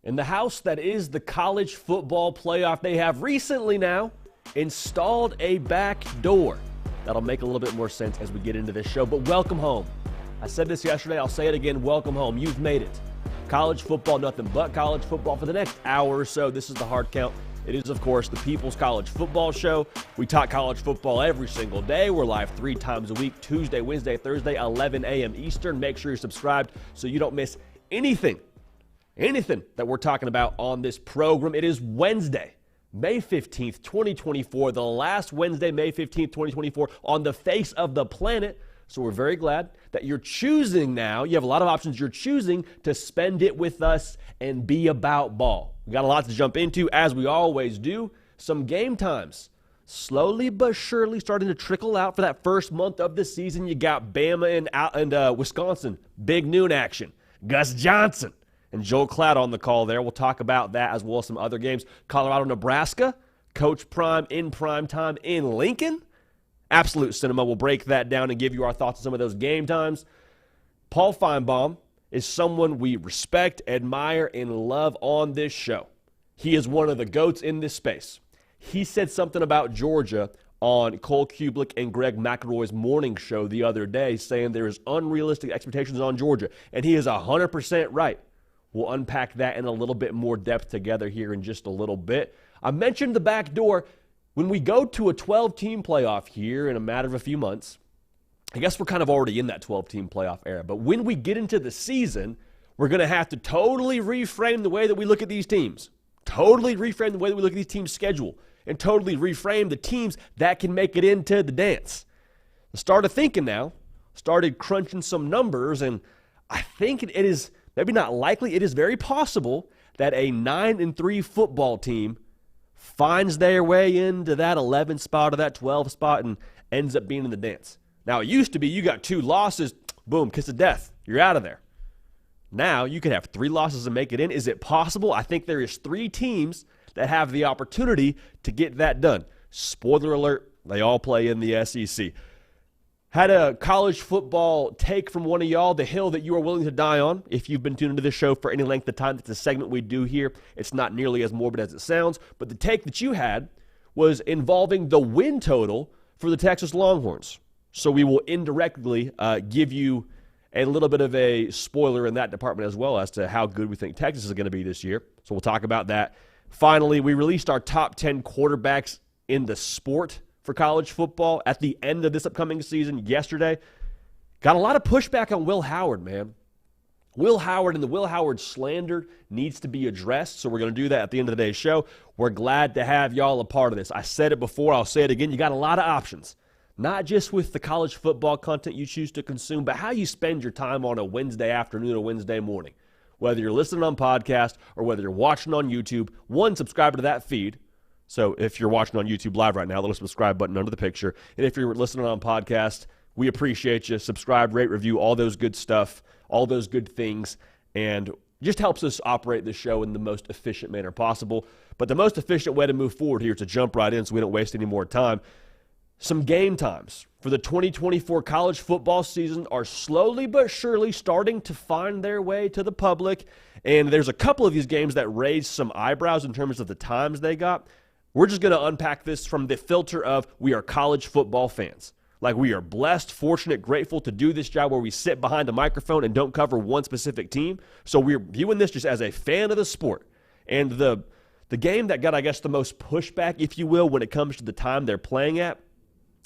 In the house that is the college football playoff, they have recently now installed a back door. That'll make a little bit more sense as we get into this show, but welcome home. I said this yesterday, I'll say it again, welcome home. You've made it. College football, nothing but college football for the next hour or so. This is the Hard Count. It is, of course, the People's College Football Show. We talk college football every single day. We're live 3 times a week, Tuesday, Wednesday, Thursday, 11 a.m. Eastern. Make sure you're subscribed so you don't miss anything that we're talking about on this program. It is Wednesday, May 15th, 2024, the last Wednesday, May 15th, 2024, on the face of the planet. So we're very glad that you're choosing now. You have a lot of options. You're choosing to spend it with us and be about ball. We got a lot to jump into, as we always do. Some game times slowly but surely starting to trickle out for that first month of the season. You got Bama and Wisconsin, big noon action. Gus Johnson and Joel Klatt on the call there. We'll talk about that as well as some other games. Colorado, Nebraska, Coach Prime in prime time in Lincoln. Absolute cinema. We'll break that down and give you our thoughts on some of those game times. Paul Feinbaum is someone we respect, admire, and love on this show. He is one of the GOATs in this space. He said something about Georgia on Cole Kublik and Greg McElroy's morning show the other day, saying there is unrealistic expectations on Georgia, and he is 100% right. We'll unpack that in a little bit more depth together here in just a little bit. I mentioned the back door. When we go to a 12-team playoff here in a matter of a few months, I guess we're kind of already in that 12-team playoff era. But when we get into the season, we're going to have to totally reframe the way that we look at these teams, totally reframe the way that we look at these teams' schedule, and totally reframe the teams that can make it into the dance. I started thinking now, started crunching some numbers, and I think it is maybe not likely, it is very possible that a 9-3 football team finds their way into that 11 spot or that 12 spot and ends up being in the dance. Now, it used to be you got 2 losses, boom, kiss of death. You're out of there. Now, you could have 3 losses and make it in. Is it possible? I think there is 3 teams that have the opportunity to get that done. Spoiler alert, they all play in the SEC. Had a college football take from one of y'all, the hill that you are willing to die on. If you've been tuned into this show for any length of time, that's a segment we do here. It's not nearly as morbid as it sounds, but the take that you had was involving the win total for the Texas Longhorns. So we will indirectly give you a little bit of a spoiler in that department as well as to how good we think Texas is going to be this year. So we'll talk about that. Finally, we released our top 10 quarterbacks in the sport for college football at the end of this upcoming season yesterday. Got a lot of pushback on Will Howard, man. Will Howard and the Will Howard slander needs to be addressed, so we're going to do that at the end of today's show. We're glad to have y'all a part of this. I said it before, I'll say it again. You got a lot of options, not just with the college football content you choose to consume, but how you spend your time on a Wednesday afternoon or Wednesday morning. Whether you're listening on podcast or whether you're watching on YouTube, subscribe to that feed. So if you're watching on YouTube Live right now, little subscribe button under the picture. And if you're listening on podcast, we appreciate you. Subscribe, rate, review, all those good stuff, all those good things, and just helps us operate the show in the most efficient manner possible. But the most efficient way to move forward here is to jump right in so we don't waste any more time. Some game times for the 2024 college football season are slowly but surely starting to find their way to the public. And there's a couple of these games that raise some eyebrows in terms of the times they got. We're just going to unpack this from the filter of we are college football fans. Like, we are blessed, fortunate, grateful to do this job where we sit behind a microphone and don't cover one specific team. So we're viewing this just as a fan of the sport. And the game that got, I guess, the most pushback, if you will, when it comes to the time they're playing at,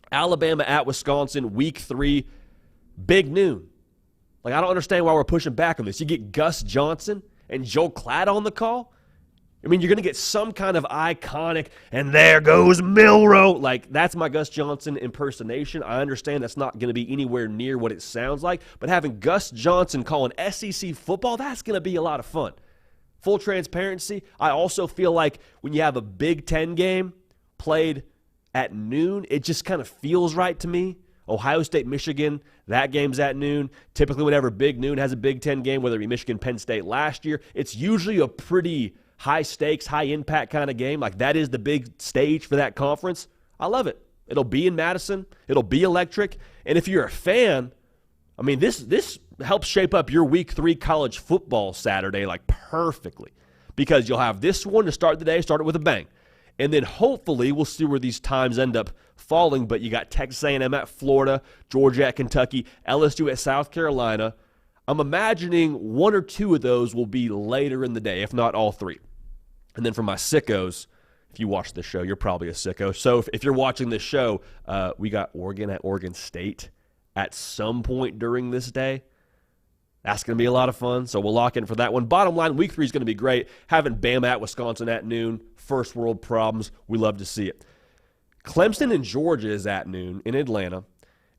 Alabama at Wisconsin, week 3, big noon. Like, I don't understand why we're pushing back on this. You get Gus Johnson and Joel Klatt on the call. I mean, you're going to get some kind of iconic, and there goes Milroe. Like, that's my Gus Johnson impersonation. I understand that's not going to be anywhere near what it sounds like, but having Gus Johnson calling SEC football, that's going to be a lot of fun. Full transparency, I also feel like when you have a Big Ten game played at noon, it just kind of feels right to me. Ohio State, Michigan, that game's at noon. Typically, whenever Big Noon has a Big Ten game, whether it be Michigan, Penn State last year, it's usually a pretty high-stakes, high-impact kind of game. Like, that is the big stage for that conference. I love it. It'll be in Madison. It'll be electric. And if you're a fan, I mean, this helps shape up your Week 3 college football Saturday, like, perfectly. because you'll have this one to start the day, start it with a bang. And then hopefully we'll see where these times end up falling, but you got Texas A&M at Florida, Georgia at Kentucky, LSU at South Carolina. I'm imagining one or two of those will be later in the day, if not all three. And then for my sickos, if you watch this show, you're probably a sicko. So if you're watching this show, we got Oregon at Oregon State at some point during this day. That's going to be a lot of fun, so we'll lock in for that one. Bottom line, Week 3 is going to be great. Having Bama at Wisconsin at noon, first world problems, we love to see it. Clemson and Georgia is at noon in Atlanta,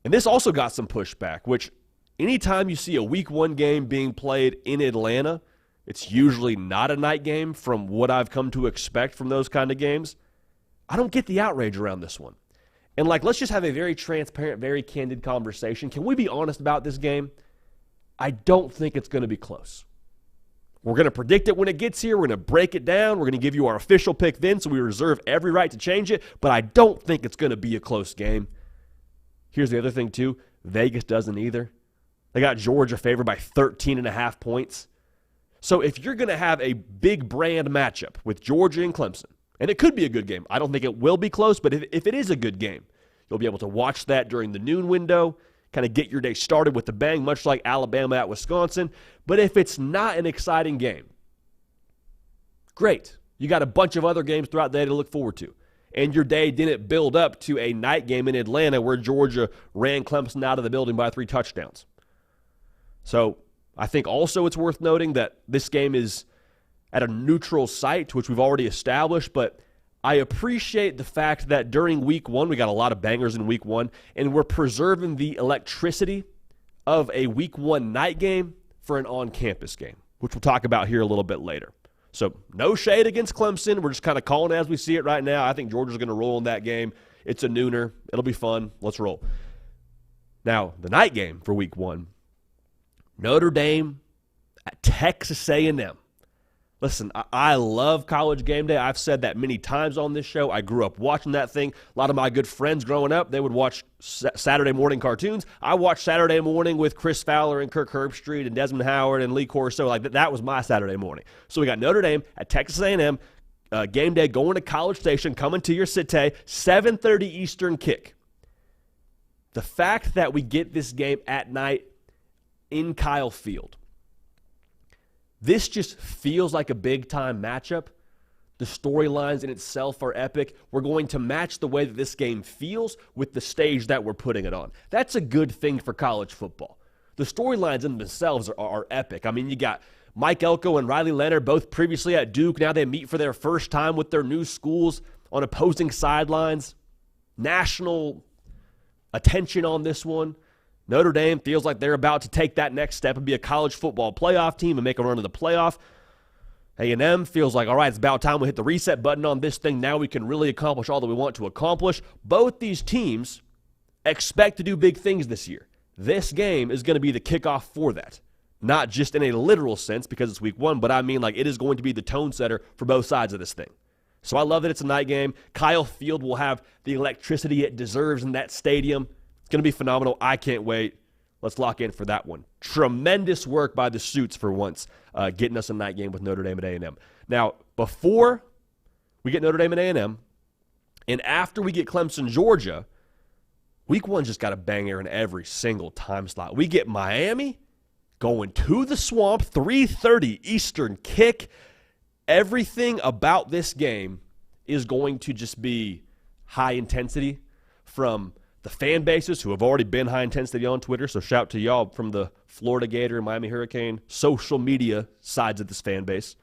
and this also got some pushback, which anytime you see a Week 1 game being played in Atlanta, it's usually not a night game from what I've come to expect from those kind of games. I don't get the outrage around this one. And, let's just have a very transparent, very candid conversation. Can we be honest about this game? I don't think it's going to be close. We're going to predict it when it gets here. We're going to break it down. We're going to give you our official pick then, so we reserve every right to change it. But I don't think it's going to be a close game. Here's the other thing, too. Vegas doesn't either. They got Georgia favored by 13.5 points. So if you're going to have a big brand matchup with Georgia and Clemson, and it could be a good game. I don't think it will be close, but if it is a good game, you'll be able to watch that during the noon window, kind of get your day started with the bang, much like Alabama at Wisconsin. But if it's not an exciting game, great. You got a bunch of other games throughout the day to look forward to. And your day didn't build up to a night game in Atlanta where Georgia ran Clemson out of the building by 3 touchdowns. So I think also it's worth noting that this game is at a neutral site, which we've already established, but I appreciate the fact that during Week 1, we got a lot of bangers in Week 1, and we're preserving the electricity of a Week 1 night game for an on-campus game, which we'll talk about here a little bit later. So no shade against Clemson. We're just kind of calling it as we see it right now. I think Georgia's going to roll in that game. It's a nooner. It'll be fun. Let's roll. Now, the night game for Week 1, Notre Dame at Texas A&M. Listen, I love College Game Day. I've said that many times on this show. I grew up watching that thing. A lot of my good friends growing up, they would watch Saturday morning cartoons. I watched Saturday morning with Chris Fowler and Kirk Herbstreit and Desmond Howard and Lee Corso. That was my Saturday morning. So we got Notre Dame at Texas A&M. Game day going to College Station, coming to your city, 7:30 Eastern kick. The fact that we get this game at night in Kyle Field, this just feels like a big-time matchup. The storylines in itself are epic. We're going to match the way that this game feels with the stage that we're putting it on. That's a good thing for college football. The storylines in themselves are epic. I mean, you got Mike Elko and Riley Leonard, both previously at Duke. Now they meet for their first time with their new schools on opposing sidelines. National attention on this one. Notre Dame feels like they're about to take that next step and be a college football playoff team and make a run to the playoff. A&M feels like, all right, it's about time we hit the reset button on this thing. Now we can really accomplish all that we want to accomplish. Both these teams expect to do big things this year. This game is going to be the kickoff for that. Not just in a literal sense because it's Week 1, but I mean it is going to be the tone setter for both sides of this thing. So I love that it's a night game. Kyle Field will have the electricity it deserves in that stadium. It's going to be phenomenal. I can't wait. Let's lock in for that one. Tremendous work by the Suits for once, getting us a night game with Notre Dame and A&M. Now, before we get Notre Dame and A&M, and after we get Clemson, Georgia, Week 1 just got a banger in every single time slot. We get Miami going to the Swamp, 3:30 Eastern kick. Everything about this game is going to just be high intensity from the fan bases who have already been high intensity on Twitter. So shout to y'all from the Florida Gator and Miami Hurricane social media sides of this fan base.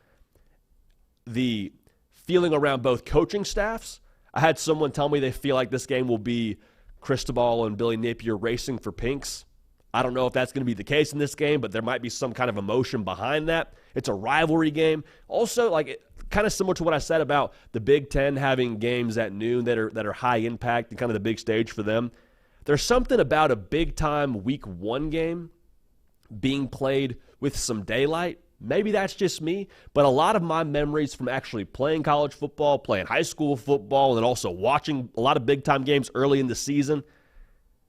The feeling around both coaching staffs. I had someone tell me they feel like this game will be Cristobal and Billy Napier racing for pinks. I don't know if that's going to be the case in this game, but there might be some kind of emotion behind that. It's a rivalry game. Also, kind of similar to what I said about the Big Ten having games at noon that are high impact and kind of the big stage for them. There's something about a big-time Week 1 game being played with some daylight. Maybe that's just me, but a lot of my memories from actually playing college football, playing high school football, and then also watching a lot of big-time games early in the season,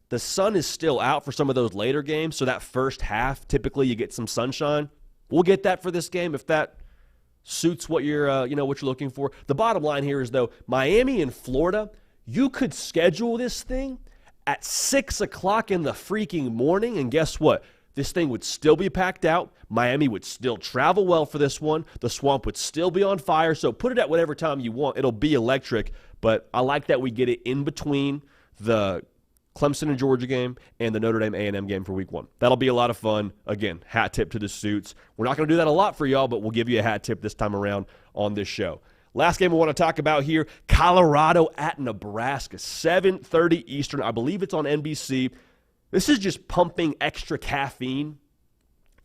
the sun is still out for some of those later games, so that first half, typically you get some sunshine. We'll get that for this game if that suits what you're looking for. The bottom line here is, though, Miami and Florida, you could schedule this thing at 6 o'clock in the freaking morning, and guess what? This thing would still be packed out. Miami would still travel well for this one. The Swamp would still be on fire, so put it at whatever time you want. It'll be electric, but I like that we get it in between the Clemson and Georgia game and the Notre Dame A&M game for week 1. That'll be a lot of fun. Again, hat tip to the suits. We're not going to do that a lot for y'all, but we'll give you a hat tip this time around on this show. Last game we want to talk about here, Colorado at Nebraska, 7:30 Eastern. I believe it's on NBC. This is just pumping extra caffeine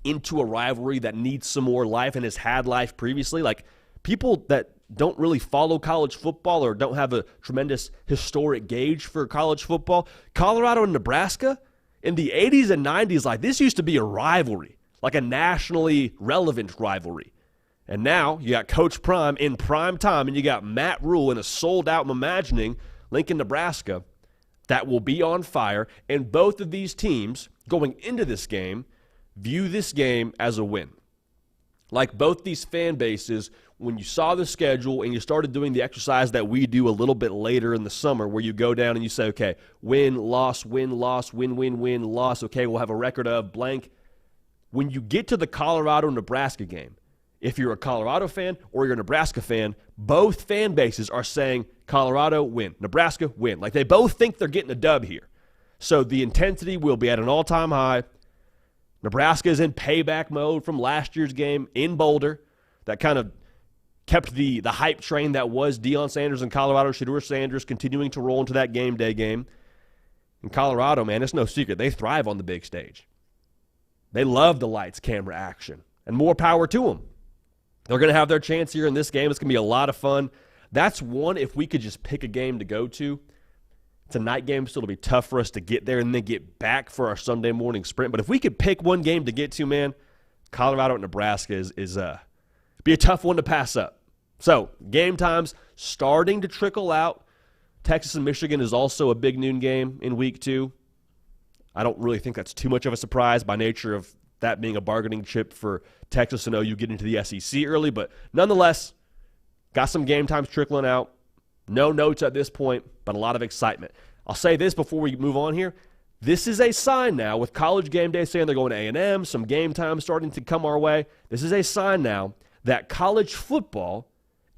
into a rivalry that needs some more life and has had life previously. Like, people that don't really follow college football or don't have a tremendous historic gauge for college football, Colorado and Nebraska, in the 80s and 90s, like, this used to be a rivalry, like a nationally relevant rivalry. And now you got Coach Prime in prime time, and you got Matt Rule in a sold-out Imagining Lincoln, Nebraska, that will be on fire. And both of these teams going into this game view this game as a win. Like, both these fan bases, when you saw the schedule and you started doing the exercise that we do a little bit later in the summer, where you go down and you say, okay, win, loss, win, loss, win, win, win, loss. Okay, we'll have a record of blank. When you get to the Colorado-Nebraska game, if you're a Colorado fan or you're a Nebraska fan, both fan bases are saying Colorado win, Nebraska win. Like, they both think they're getting a dub here. So the intensity will be at an all-time high. Nebraska is in payback mode from last year's game in Boulder. That kind of kept the hype train that was Deion Sanders and Colorado, Shedeur Sanders, continuing to roll into that game day game. In Colorado, man, it's no secret. They thrive on the big stage. They love the lights, camera, action, and more power to them. They're going to have their chance here in this game. It's going to be a lot of fun. That's one, if we could just pick a game to go to. It's a night game, so it'll be tough for us to get there and then get back for our Sunday morning sprint. But if we could pick one game to get to, man, Colorado and Nebraska is be a tough one to pass up. So, game times starting to trickle out. Texas and Michigan is also a big noon game in week 2. I don't really think that's too much of a surprise by nature of that being a bargaining chip for Texas and OU getting to the SEC early. But nonetheless, got some game times trickling out. No notes at this point, but a lot of excitement. I'll say this before we move on here. This is a sign now, with College Game Day saying they're going to A&M, some game time starting to come our way. This is a sign now that college football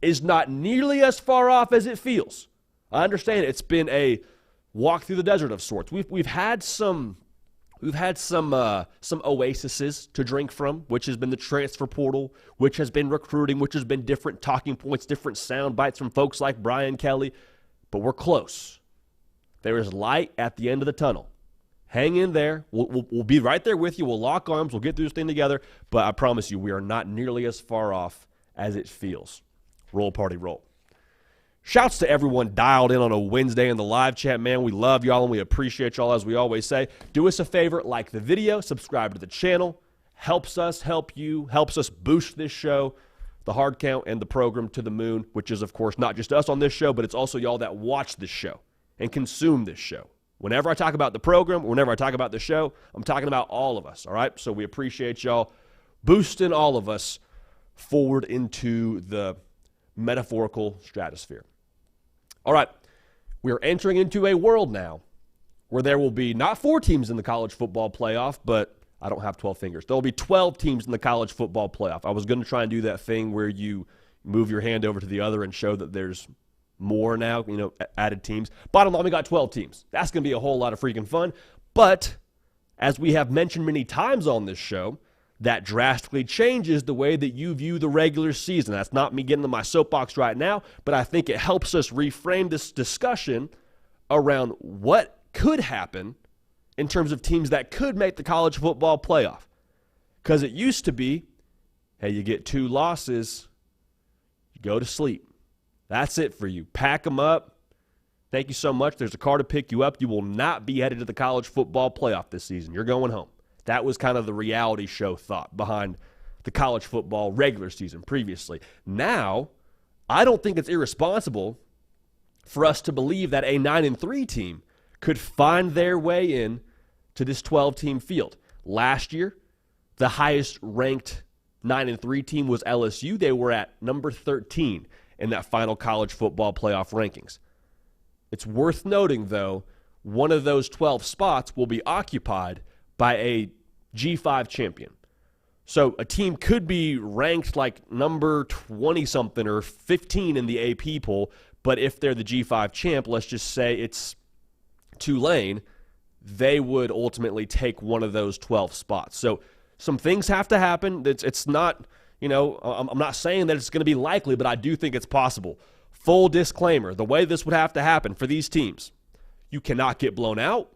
is not nearly as far off as it feels. I understand it's been a walk through the desert of sorts. We've had some oases to drink from, which has been the transfer portal, which has been recruiting, which has been different talking points, different sound bites from folks like Brian Kelly. But we're close. There is light at the end of the tunnel. Hang in there. We'll be right there with you. We'll lock arms. We'll get through this thing together. But I promise you, we are not nearly as far off as it feels. Roll, party, roll. Shouts to everyone dialed in on a Wednesday in the live chat, man. We love y'all and we appreciate y'all, as we always say. Do us a favor, like the video, subscribe to the channel. Helps us help you, helps us boost this show, the hard count, and the program to the moon, which is, of course, not just us on this show, but it's also y'all that watch this show and consume this show. Whenever I talk about the program, whenever I talk about the show, I'm talking about all of us, all right? So we appreciate y'all boosting all of us forward into the metaphorical stratosphere. All right, we are entering into a world now where there will be not 4 teams in the college football playoff, but I don't have 12 fingers. There will be 12 teams in the college football playoff. I was going to try and do that thing where you move your hand over to the other and show that there's more now, added teams. Bottom line, we got 12 teams. That's going to be a whole lot of freaking fun. But as we have mentioned many times on this show, that drastically changes the way that you view the regular season. That's not me getting to my soapbox right now, but I think it helps us reframe this discussion around what could happen in terms of teams that could make the college football playoff. Because it used to be, hey, you get 2 losses, you go to sleep. That's it for you. Pack them up. Thank you so much. There's a car to pick you up. You will not be headed to the college football playoff this season. You're going home. That was kind of the reality show thought behind the college football regular season previously. Now, I don't think it's irresponsible for us to believe that a 9-3 team could find their way in to this 12-team field. Last year, the highest ranked 9-3 team was LSU. They were at number 13 in that final college football playoff rankings. It's worth noting, though, one of those 12 spots will be occupied by a G5 champion. So a team could be ranked like number 20-something or 15 in the AP poll, but if they're the G5 champ, let's just say it's Tulane, they would ultimately take one of those 12 spots. So some things have to happen. It's not, I'm not saying that it's going to be likely, but I do think it's possible. Full disclaimer, the way this would have to happen for these teams, you cannot get blown out.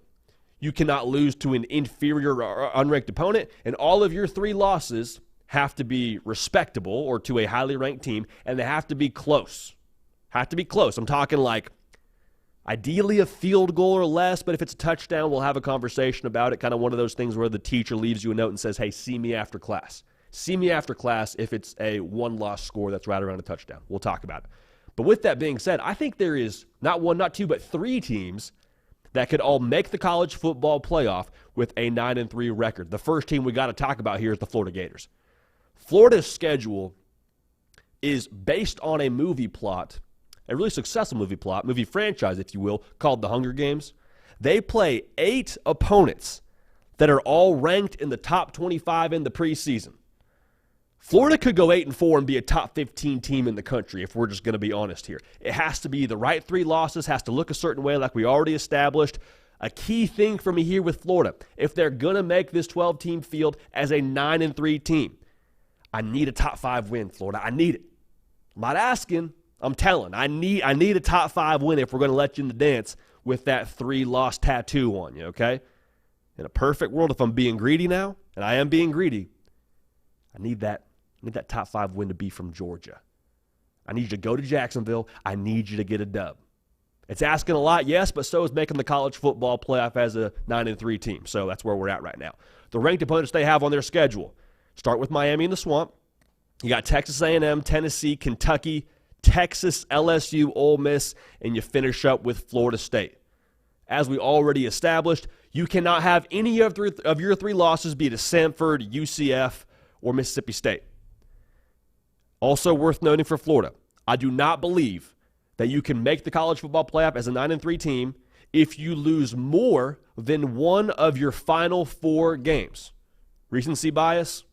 You cannot lose to an inferior or unranked opponent, and all of your 3 losses have to be respectable or to a highly ranked team, and they have to be close. Have to be close. I'm talking like ideally a field goal or less, but if it's a touchdown, we'll have a conversation about it. Kind of one of those things where the teacher leaves you a note and says, hey, see me after class. See me after class if it's a 1-loss score that's right around a touchdown. We'll talk about it. But with that being said, I think there is not 1, not 2, but 3 teams that could all make the college football playoff with a 9-3 record. The first team we got to talk about here is the Florida Gators. Florida's schedule is based on a movie plot, a really successful movie franchise, if you will, called The Hunger Games. They play 8 opponents that are all ranked in the top 25 in the preseason. Florida could go 8-4 and be a top 15 team in the country, if we're just going to be honest here. It has to be the right 3 losses, has to look a certain way like we already established. A key thing for me here with Florida, if they're going to make this 12-team field as a 9-3 team, I need a top 5 win, Florida. I need it. I'm not asking, I'm telling. I need a top 5 win if we're going to let you in the dance with that 3-loss tattoo on you, okay? In a perfect world, if I'm being greedy now, and I am being greedy, I need that top 5 win to be from Georgia. I need you to go to Jacksonville. I need you to get a dub. It's asking a lot, yes, but so is making the college football playoff as a 9-3 team. So that's where we're at right now. The ranked opponents they have on their schedule start with Miami in the Swamp. You got Texas A&M, Tennessee, Kentucky, Texas, LSU, Ole Miss, and you finish up with Florida State. As we already established, you cannot have any of your 3 losses be to Samford, UCF, or Mississippi State. Also worth noting for Florida, I do not believe that you can make the college football playoff as a 9-3 team if you lose more than one of your final 4 games. Recency bias,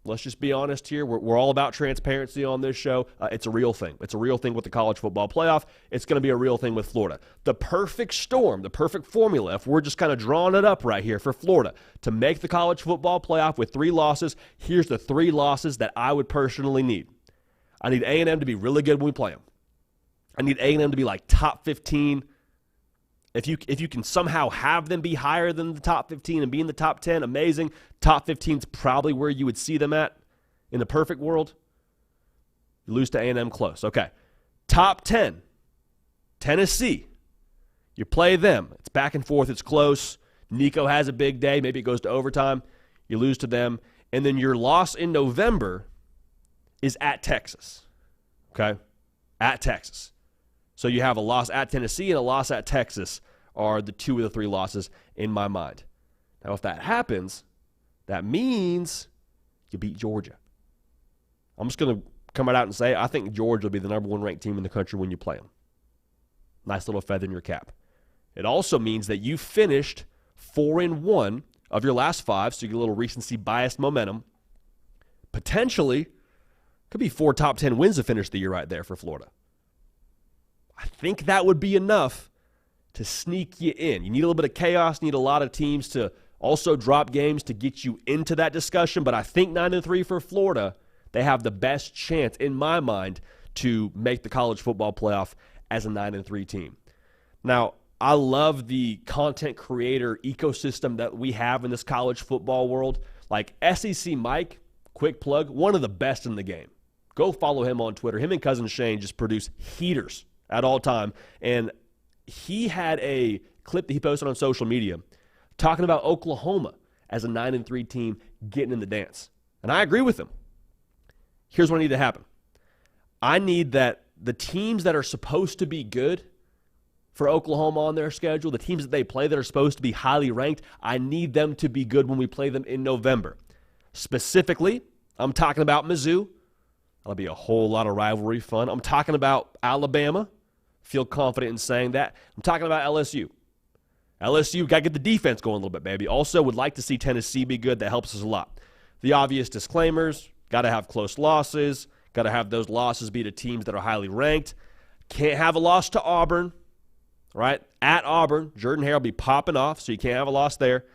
let's just be honest here. We're all about transparency on this show. It's a real thing. It's a real thing with the college football playoff. It's going to be a real thing with Florida. The perfect storm, the perfect formula, if we're just kind of drawing it up right here for Florida to make the college football playoff with 3 losses, here's the 3 losses that I would personally need. I need A&M to be really good when we play them. I need A&M to be like top 15. If you can somehow have them be higher than the top 15 and be in the top 10, amazing. Top 15 is probably where you would see them at in the perfect world. You lose to A&M close. Okay. Top 10, Tennessee. You play them. It's back and forth. It's close. Nico has a big day. Maybe it goes to overtime. You lose to them. And then your loss in November is at Texas, okay? At Texas. So you have a loss at Tennessee and a loss at Texas are the 2 of the 3 losses in my mind. Now, if that happens, that means you beat Georgia. I'm just going to come right out and say I think Georgia will be the number 1 ranked team in the country when you play them. Nice little feather in your cap. It also means that you finished 4-1 of your last 5, so you get a little recency bias momentum. Potentially, could be 4 top 10 wins to finish the year right there for Florida. I think that would be enough to sneak you in. You need a little bit of chaos, need a lot of teams to also drop games to get you into that discussion, but I think 9-3 for Florida, they have the best chance, in my mind, to make the college football playoff as a 9-3 team. Now, I love the content creator ecosystem that we have in this college football world. Like SEC Mike, quick plug, one of the best in the game. Go follow him on Twitter. Him and Cousin Shane just produce heaters at all time. And he had a clip that he posted on social media talking about Oklahoma as a 9-3 team getting in the dance. And I agree with him. Here's what I need to happen. I need that the teams that are supposed to be good for Oklahoma on their schedule, the teams that they play that are supposed to be highly ranked, I need them to be good when we play them in November. Specifically, I'm talking about Mizzou. That'll be a whole lot of rivalry fun. I'm talking about Alabama. Feel confident in saying that. I'm talking about LSU. LSU, got to get the defense going a little bit, baby. Also, would like to see Tennessee be good. That helps us a lot. The obvious disclaimers, got to have close losses. Got to have those losses be to teams that are highly ranked. Can't have a loss to Auburn, right? At Auburn, Jordan-Hare will be popping off, so you can't have a loss there.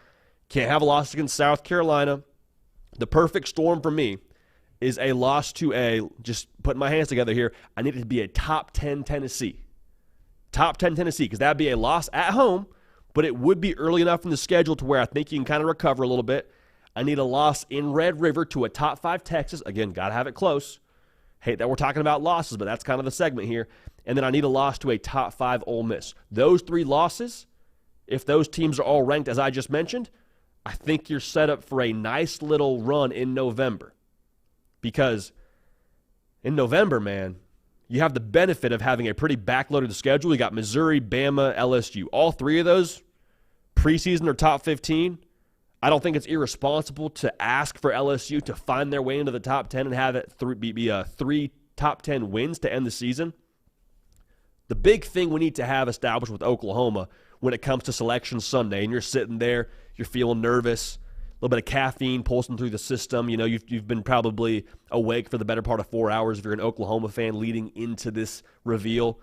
Can't have a loss against South Carolina. The perfect storm for me is a loss to just putting my hands together here, I need it to be a top 10 Tennessee. Top 10 Tennessee, because that would be a loss at home, but it would be early enough in the schedule to where I think you can kind of recover a little bit. I need a loss in Red River to a top 5 Texas. Again, got to have it close. Hate that we're talking about losses, but that's kind of the segment here. And then I need a loss to a top 5 Ole Miss. Those 3 losses, if those teams are all ranked as I just mentioned, I think you're set up for a nice little run in November. Because in November, man, you have the benefit of having a pretty backloaded schedule. You got Missouri, Bama, LSU. All 3 of those preseason are top 15. I don't think it's irresponsible to ask for LSU to find their way into the top 10 and have it be 3 top 10 wins to end the season. The big thing we need to have established with Oklahoma when it comes to Selection Sunday, and you're sitting there, you're feeling nervous, a little bit of caffeine pulsing through the system. You know, you've been probably awake for the better part of 4 hours if you're an Oklahoma fan leading into this reveal.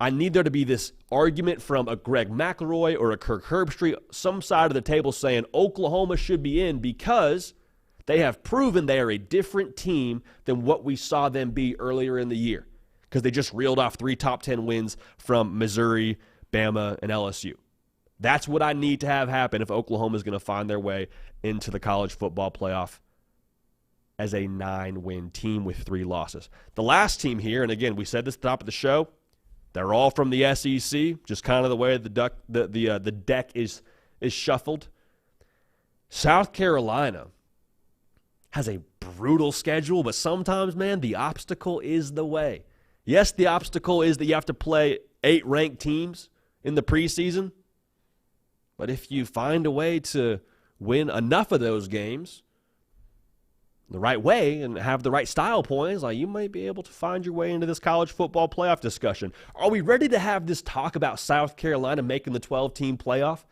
I need there to be this argument from a Greg McElroy or a Kirk Herbstreit, some side of the table saying Oklahoma should be in because they have proven they are a different team than what we saw them be earlier in the year because they just reeled off 3 top 10 wins from Missouri, Bama, and LSU. That's what I need to have happen if Oklahoma is going to find their way into the college football playoff as a 9-win team with 3 losses. The last team here, and again, we said this at the top of the show, they're all from the SEC, just kind of the way the deck is shuffled. South Carolina has a brutal schedule, but sometimes, man, the obstacle is the way. Yes, the obstacle is that you have to play 8 ranked teams in the preseason, but if you find a way to win enough of those games the right way and have the right style points, like you might be able to find your way into this college football playoff discussion. Are we ready to have this talk about South Carolina making the 12-team playoff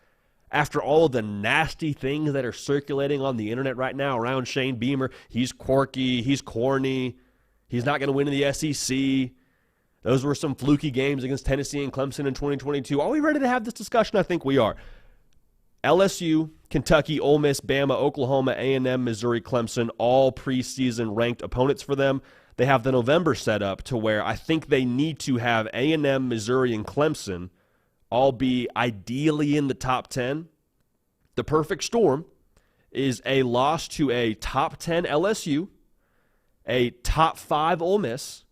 after all the nasty things that are circulating on the internet right now around Shane Beamer? He's quirky, he's corny, he's not going to win in the SEC. Those were some fluky games against Tennessee and Clemson in 2022. Are we ready to have this discussion? I think we are. LSU, Kentucky, Ole Miss, Bama, Oklahoma, A&M, Missouri, Clemson, all preseason ranked opponents for them. They have the November set up to where I think they need to have A&M, Missouri, and Clemson all be ideally in the top 10. The perfect storm is a loss to a top 10 LSU, a top 5 Ole Miss,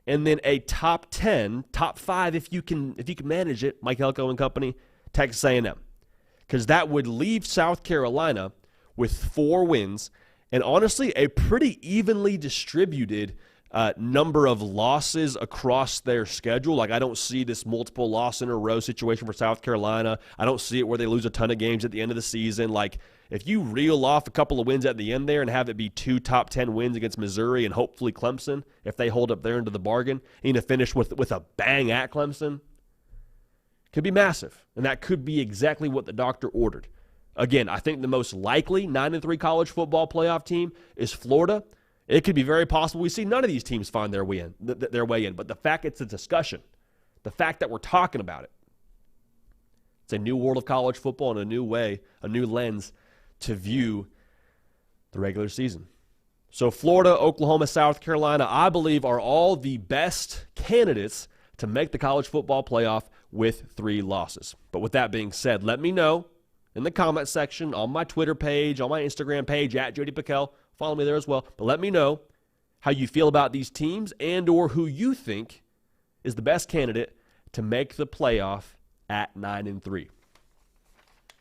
and then a top 10, top 5 if you can manage it, Mike Elko and company, Texas A&M. Because that would leave South Carolina with 4 wins and honestly a pretty evenly distributed number of losses across their schedule. Like I don't see this multiple loss in a row situation for South Carolina. I don't see it where they lose a ton of games at the end of the season. Like if you reel off a couple of wins at the end there and have it be 2 top 10 wins against Missouri and hopefully Clemson, if they hold up there into the bargain, and to finish with a bang at Clemson, could be massive, and that could be exactly what the doctor ordered. Again, I think the most likely 9-3 college football playoff team is Florida. It could be very possible we see none of these teams find their way in. But the fact it's a discussion, the fact that we're talking about it, it's a new world of college football and a new way, a new lens to view the regular season. So Florida, Oklahoma, South Carolina, I believe are all the best candidates to make the college football playoff with 3 losses. But with that being said, let me know in the comment section, on my Twitter page, on my Instagram page, at Jody Pickell. Follow me there as well. But let me know how you feel about these teams and or who you think is the best candidate to make the playoff at 9-3.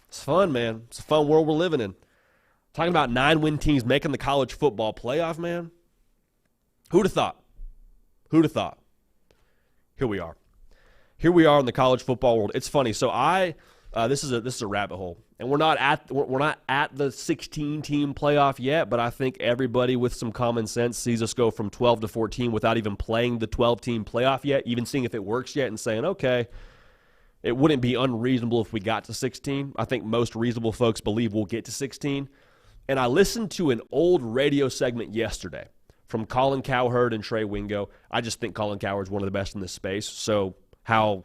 It's fun, man. It's a fun world we're living in. Talking about 9-win teams making the college football playoff, man. Who'd have thought? Who'd have thought? Here we are. Here we are in the college football world. It's funny. So I This is a rabbit hole, and we're not at the 16-team playoff yet. But I think everybody with some common sense sees us go from 12 to 14 without even playing the 12-team playoff yet, even seeing if it works yet, and saying, okay, it wouldn't be unreasonable if we got to 16. I think most reasonable folks believe we'll get to 16. And I listened to an old radio segment yesterday from Colin Cowherd and Trey Wingo. I just think Colin Cowherd's one of the best in this space. So how,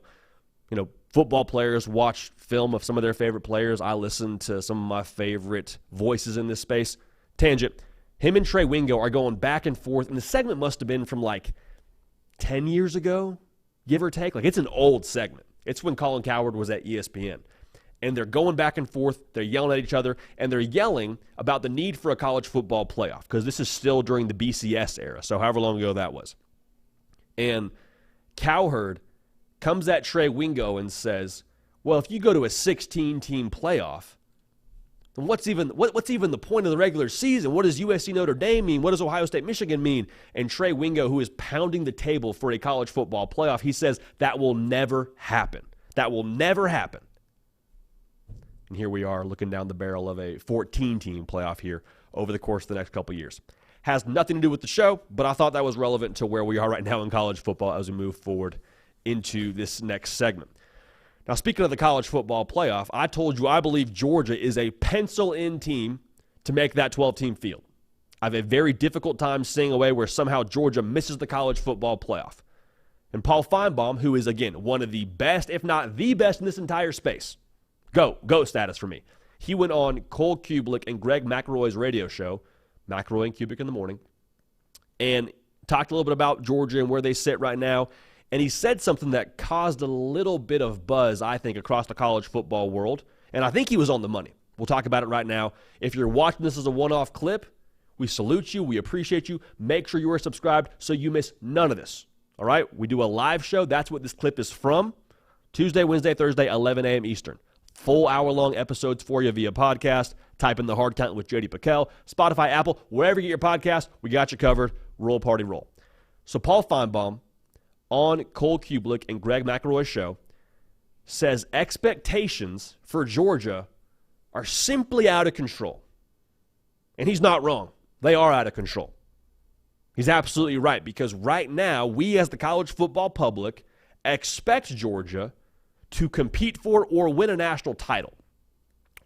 football players watch film of some of their favorite players, I listen to some of my favorite voices in this space. Tangent. Him and Trey Wingo are going back and forth, and the segment must have been from 10 years ago, give or take. It's an old segment. It's when Colin Cowherd was at ESPN. And they're going back and forth, they're yelling at each other, and they're yelling about the need for a college football playoff, because this is still during the BCS era, so however long ago that was. And Cowherd comes at Trey Wingo and says, well, if you go to a 16-team playoff, then what's even the point of the regular season? What does USC Notre Dame mean? What does Ohio State Michigan mean? And Trey Wingo, who is pounding the table for a college football playoff, he says that will never happen. That will never happen. And here we are looking down the barrel of a 14-team playoff here over the course of the next couple of years. Has nothing to do with the show, but I thought that was relevant to where we are right now in college football as we move forward into this next segment. Now, speaking of the college football playoff, I told you I believe Georgia is a pencil-in team to make that 12-team field. I have a very difficult time seeing a way where somehow Georgia misses the college football playoff. And Paul Feinbaum, who is, again, one of the best, if not the best in this entire space, Go status for me. He went on Cole Kublik and Greg McElroy's radio show, McElroy and Kubik in the morning, and talked a little bit about Georgia and where they sit right now. And he said something that caused a little bit of buzz, I think, across the college football world. And I think he was on the money. We'll talk about it right now. If you're watching this as a one-off clip, we salute you. We appreciate you. Make sure you are subscribed so you miss none of this. All right? We do a live show. That's what this clip is from. Tuesday, Wednesday, Thursday, 11 a.m. Eastern. Full hour-long episodes for you via podcast. Type in The Hard Count with J.D. Pickell, Spotify, Apple, wherever you get your podcast, we got you covered. Roll, party, roll. So Paul Feinbaum on Cole Kublik and Greg McElroy's show says expectations for Georgia are simply out of control. And he's not wrong. They are out of control. He's absolutely right, because right now, we as the college football public expect Georgia to compete for or win a national title.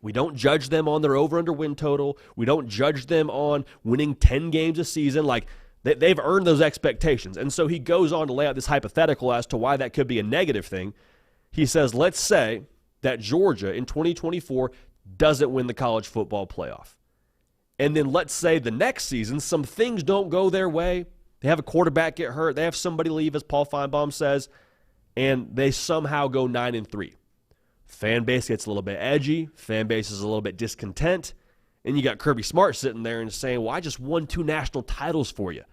We don't judge them on their over-under win total. We don't judge them on winning 10 games a season. They've earned those expectations. And so he goes on to lay out this hypothetical as to why that could be a negative thing. He says, let's say that Georgia in 2024 doesn't win the college football playoff. And then let's say the next season, some things don't go their way. They have a quarterback get hurt. They have somebody leave, as Paul Feinbaum says. And they somehow go 9-3. Fan base gets a little bit edgy. Fan base is a little bit discontent. And you got Kirby Smart sitting there and saying, well, I just won 2 national titles for you.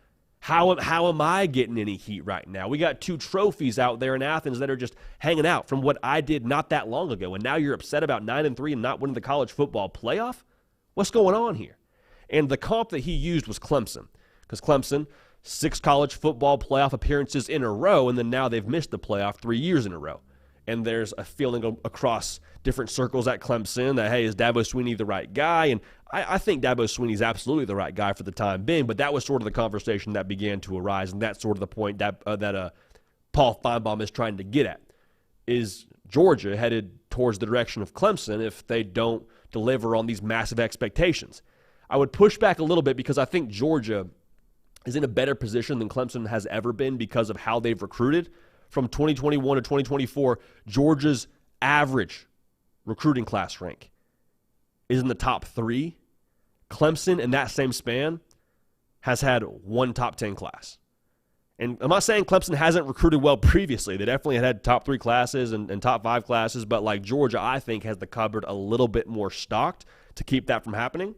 How am I getting any heat right now? We got 2 trophies out there in Athens that are just hanging out from what I did not that long ago. And now you're upset about 9-3 and not winning the college football playoff? What's going on here? And the comp that he used was Clemson. Because Clemson, 6 college football playoff appearances in a row, and then now they've missed the playoff 3 years in a row. And there's a feeling across different circles at Clemson that, hey, is Dabo Swinney the right guy? And I think Dabo Swinney is absolutely the right guy for the time being, but that was sort of the conversation that began to arise, and that's sort of the point that Paul Feinbaum is trying to get at. Is Georgia headed towards the direction of Clemson if they don't deliver on these massive expectations? I would push back a little bit because I think Georgia is in a better position than Clemson has ever been because of how they've recruited. From 2021 to 2024, Georgia's average recruiting class rank is in the top 3. Clemson, in that same span, has had 1 top 10 class. And I'm not saying Clemson hasn't recruited well previously. They definitely had top 3 classes and top 5 classes, but like Georgia, I think, has the cupboard a little bit more stocked to keep that from happening.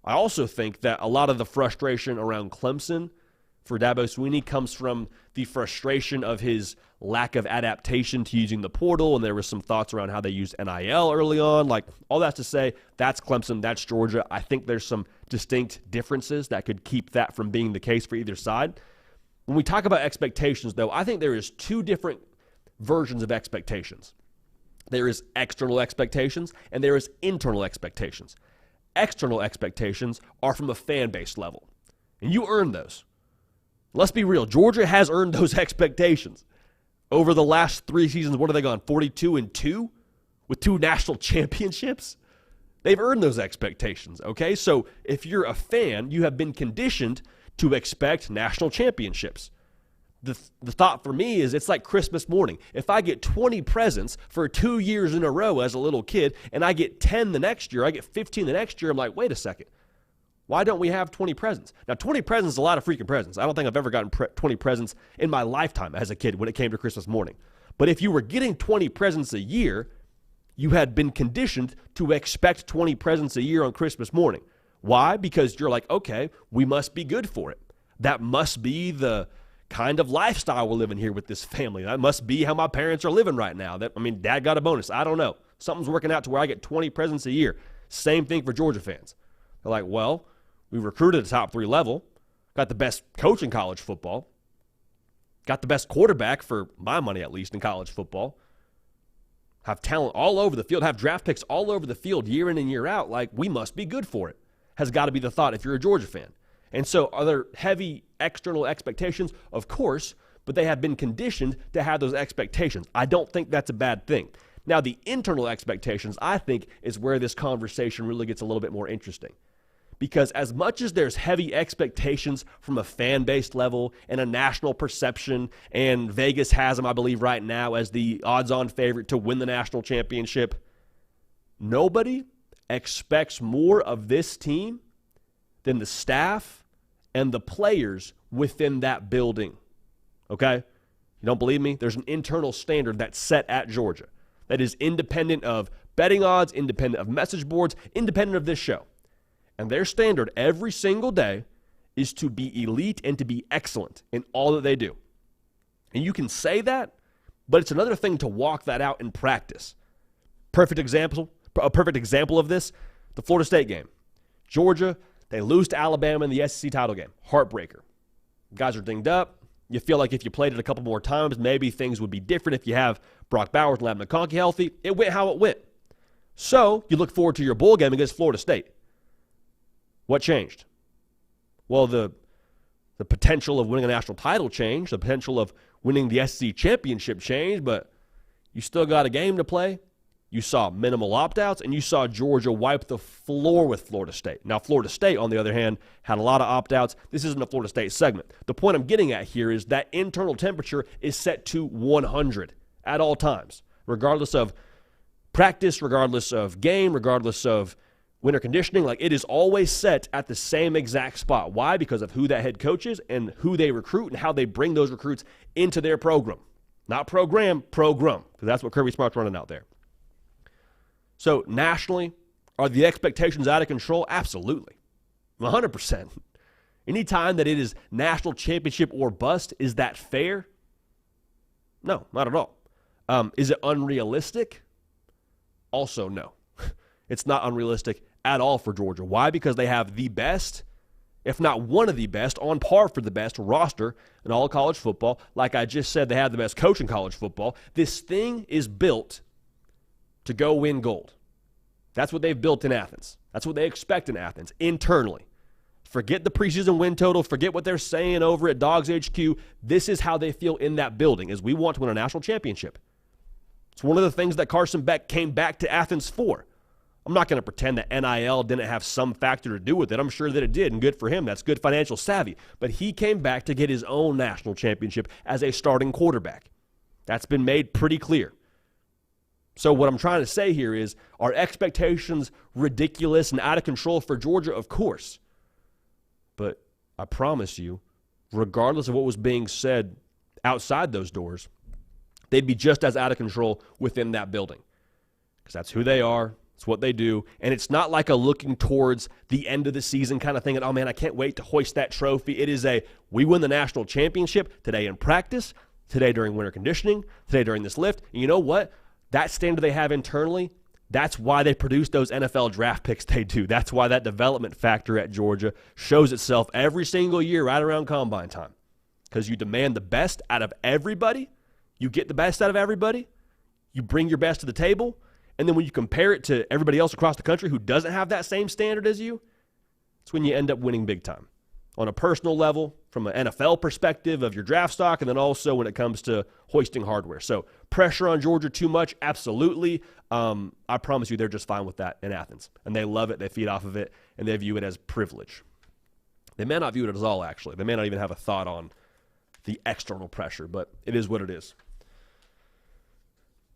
I also think that a lot of the frustration around Clemson for Dabo Swinney comes from the frustration of his lack of adaptation to using the portal, and there was some thoughts around how they used NIL early on. Like, all that's to say, that's Clemson, that's Georgia. I think there's some distinct differences that could keep that from being the case for either side. When we talk about expectations, though, I think there is 2 different versions of expectations. There is external expectations and there is internal expectations. External expectations are from a fan base level, and you earn those. Let's be real. Georgia has earned those expectations. Over the last 3 seasons, what have they gone? 42-2 with 2 national championships? They've earned those expectations, okay? So if you're a fan, you have been conditioned to expect national championships. The thought for me is it's like Christmas morning. If I get 20 presents for 2 years in a row as a little kid and I get 10 the next year, I get 15 the next year, I'm like, wait a second. Why don't we have 20 presents? Now, 20 presents is a lot of freaking presents. I don't think I've ever gotten 20 presents in my lifetime as a kid when it came to Christmas morning. But if you were getting 20 presents a year, you had been conditioned to expect 20 presents a year on Christmas morning. Why? Because you're like, okay, we must be good for it. That must be the kind of lifestyle we're living here with this family. That must be how my parents are living right now. Dad got a bonus. I don't know. Something's working out to where I get 20 presents a year. Same thing for Georgia fans. They're like, well, we recruited at the top 3 level, got the best coach in college football, got the best quarterback, for my money at least, in college football, have talent all over the field, have draft picks all over the field year in and year out. Like, we must be good for it, has got to be the thought if you're a Georgia fan. And so are there heavy external expectations? Of course, but they have been conditioned to have those expectations. I don't think that's a bad thing. Now, the internal expectations, I think, is where this conversation really gets a little bit more interesting. Because as much as there's heavy expectations from a fan-based level and a national perception, and Vegas has them, I believe, right now as the odds-on favorite to win the national championship, nobody expects more of this team than the staff and the players within that building. Okay? You don't believe me? There's an internal standard that's set at Georgia that is independent of betting odds, independent of message boards, independent of this show. And their standard every single day is to be elite and to be excellent in all that they do. And you can say that, but it's another thing to walk that out in practice. A perfect example of this, the Florida State game. Georgia, they lose to Alabama in the SEC title game. Heartbreaker. Guys are dinged up. You feel like if you played it a couple more times, maybe things would be different if you have Brock Bowers and Ladd McConkey healthy. It went how it went. So you look forward to your bowl game against Florida State. What changed? Well, the potential of winning a national title changed. The potential of winning the SEC championship changed, but you still got a game to play. You saw minimal opt-outs, and you saw Georgia wipe the floor with Florida State. Now, Florida State, on the other hand, had a lot of opt-outs. This isn't a Florida State segment. The point I'm getting at here is that internal temperature is set to 100 at all times, regardless of practice, regardless of game, regardless of winter conditioning. Like, it is always set at the same exact spot. Why? Because of who that head coach is and who they recruit and how they bring those recruits into their program. Not program, because that's what Kirby Smart's running out there. So nationally, are the expectations out of control? Absolutely. 100%. Anytime that it is national championship or bust, is that fair? No, not at all. Is it unrealistic? Also, no. It's not unrealistic at all for Georgia. Why? Because they have the best, if not one of the best, on par for the best roster in all college football. Like I just said, they have the best coach in college football. This thing is built to go win gold. That's what they've built in Athens. That's what they expect in Athens, internally. Forget the preseason win total. Forget what they're saying over at Dawgs HQ. This is how they feel in that building, is we want to win a national championship. It's one of the things that Carson Beck came back to Athens for. I'm not going to pretend that NIL didn't have some factor to do with it. I'm sure that it did, and good for him. That's good financial savvy. But he came back to get his own national championship as a starting quarterback. That's been made pretty clear. So what I'm trying to say here is, are expectations ridiculous and out of control for Georgia? Of course. But I promise you, regardless of what was being said outside those doors, they'd be just as out of control within that building. Because that's who they are. It's what they do. And it's not like a looking towards the end of the season kind of thing. And, oh, man, I can't wait to hoist that trophy. It is a, we win the national championship today in practice, today during winter conditioning, today during this lift. And you know what? That standard they have internally, that's why they produce those NFL draft picks they do. That's why that development factor at Georgia shows itself every single year right around combine time. Because you demand the best out of everybody. You get the best out of everybody. you bring your best to the table, and then when you compare it to everybody else across the country who doesn't have that same standard as you, it's when you end up winning big time. On a personal level, from an NFL perspective of your draft stock, and then also when it comes to hoisting hardware. So pressure on Georgia too much? Absolutely. I promise you they're just fine with that in Athens. And they love it, they feed off of it, and they view it as privilege. They may not view it as all, actually. They may not even have a thought on the external pressure, but it is what it is.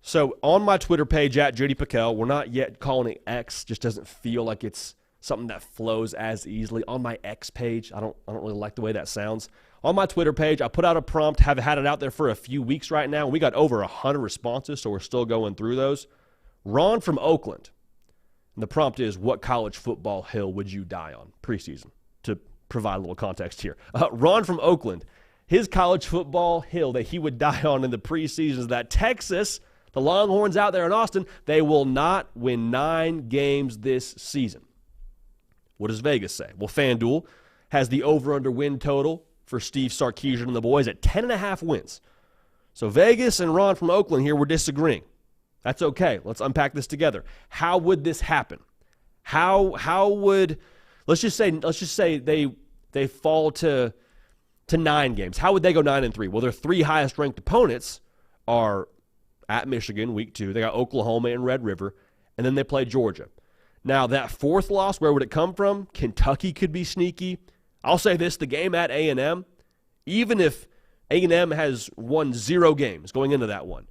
So on my Twitter page, at J.D. Pickell, we're not yet calling it X. Just doesn't feel like it's something that flows as easily. On my X page, I don't really like the way that sounds. On my Twitter page, I put out a prompt, have had it out there for a few weeks right now. We got over 100 responses, so we're still going through those. Ron from Oakland. And the prompt is, what college football hill would you die on preseason? To provide a little context here. Ron from Oakland, his college football hill that he would die on in the preseason is that Texas, the Longhorns out there in Austin, they will not win 9 games this season. What does Vegas say? Well, FanDuel has the over-under win total for Steve Sarkisian and the boys at 10.5 wins. So Vegas and Ron from Oakland here were disagreeing. That's okay. Let's unpack this together. How would this happen? How would let's just say they fall to 9 games. How would they go 9-3? Well, their 3 highest ranked opponents are at Michigan, week 2. They got Oklahoma and Red River, and then they play Georgia. Now, that 4th loss, where would it come from? Kentucky could be sneaky. I'll say this, the game at A&M, even if A&M has won 0 games going into that one,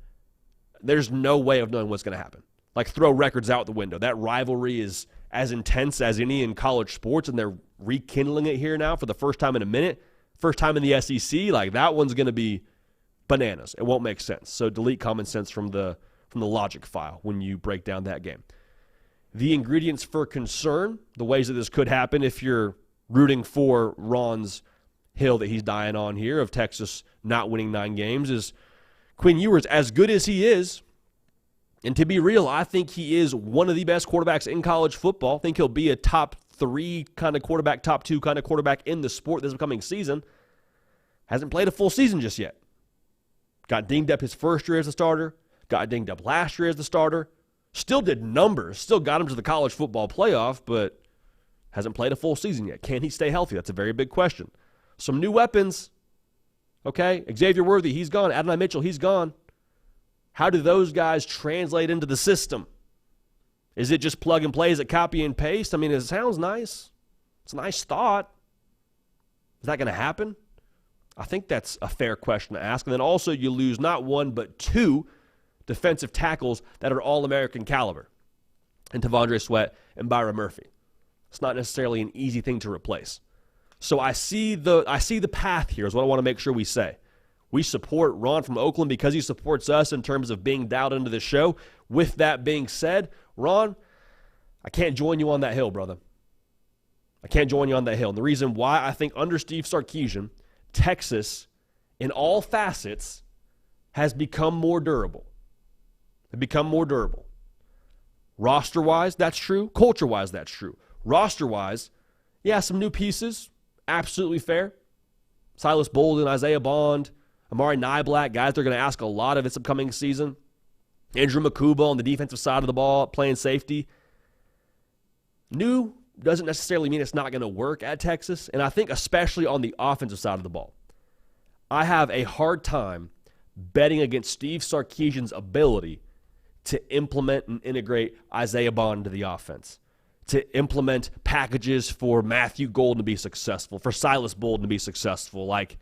there's no way of knowing what's going to happen. Like, throw records out the window. That rivalry is as intense as any in college sports, and they're rekindling it here now for the first time in a minute. First time in the SEC, like that one's going to be bananas. It won't make sense. So delete common sense from the logic file when you break down that game. The ingredients for concern, the ways that this could happen if you're rooting for Ron's hill that he's dying on here of Texas not winning 9 games, is Quinn Ewers, as good as he is, and to be real, I think he is one of the best quarterbacks in college football. I think he'll be a top 3 kind of quarterback, top 2 kind of quarterback in the sport this upcoming season. Hasn't played a full season just yet. Got dinged up his first year as a starter. Got dinged up last year as the starter. Still did numbers. Still got him to the college football playoff, but hasn't played a full season yet. Can he stay healthy? That's a very big question. Some new weapons. Okay, Xavier Worthy, he's gone. Adonai Mitchell, he's gone. How do those guys translate into the system? Is it just plug and play? Is it copy and paste? I mean, it sounds nice. It's a nice thought. Is that going to happen? I think that's a fair question to ask. And then also you lose not 1 but 2 defensive tackles that are all-American caliber, and Tavondre Sweat and Byron Murphy. It's not necessarily an easy thing to replace. So I see the path here is what I want to make sure we say. We support Ron from Oakland because he supports us in terms of being dialed into the show. With that being said, Ron, I can't join you on that hill, brother. I can't join you on that hill. And the reason why, I think under Steve Sarkisian, Texas, in all facets, has become more durable. They've become more durable. Roster-wise, that's true. Culture-wise, that's true. Roster-wise, yeah, some new pieces. Absolutely fair. Silas Bolden, Isaiah Bond, Amari Nyblack, guys they're going to ask a lot of this upcoming season. Andrew Makuba on the defensive side of the ball, playing safety. New doesn't necessarily mean it's not going to work at Texas, and I think especially on the offensive side of the ball. I have a hard time betting against Steve Sarkisian's ability to implement and integrate Isaiah Bond into the offense, to implement packages for Matthew Golden to be successful, for Silas Bolden to be successful. Like,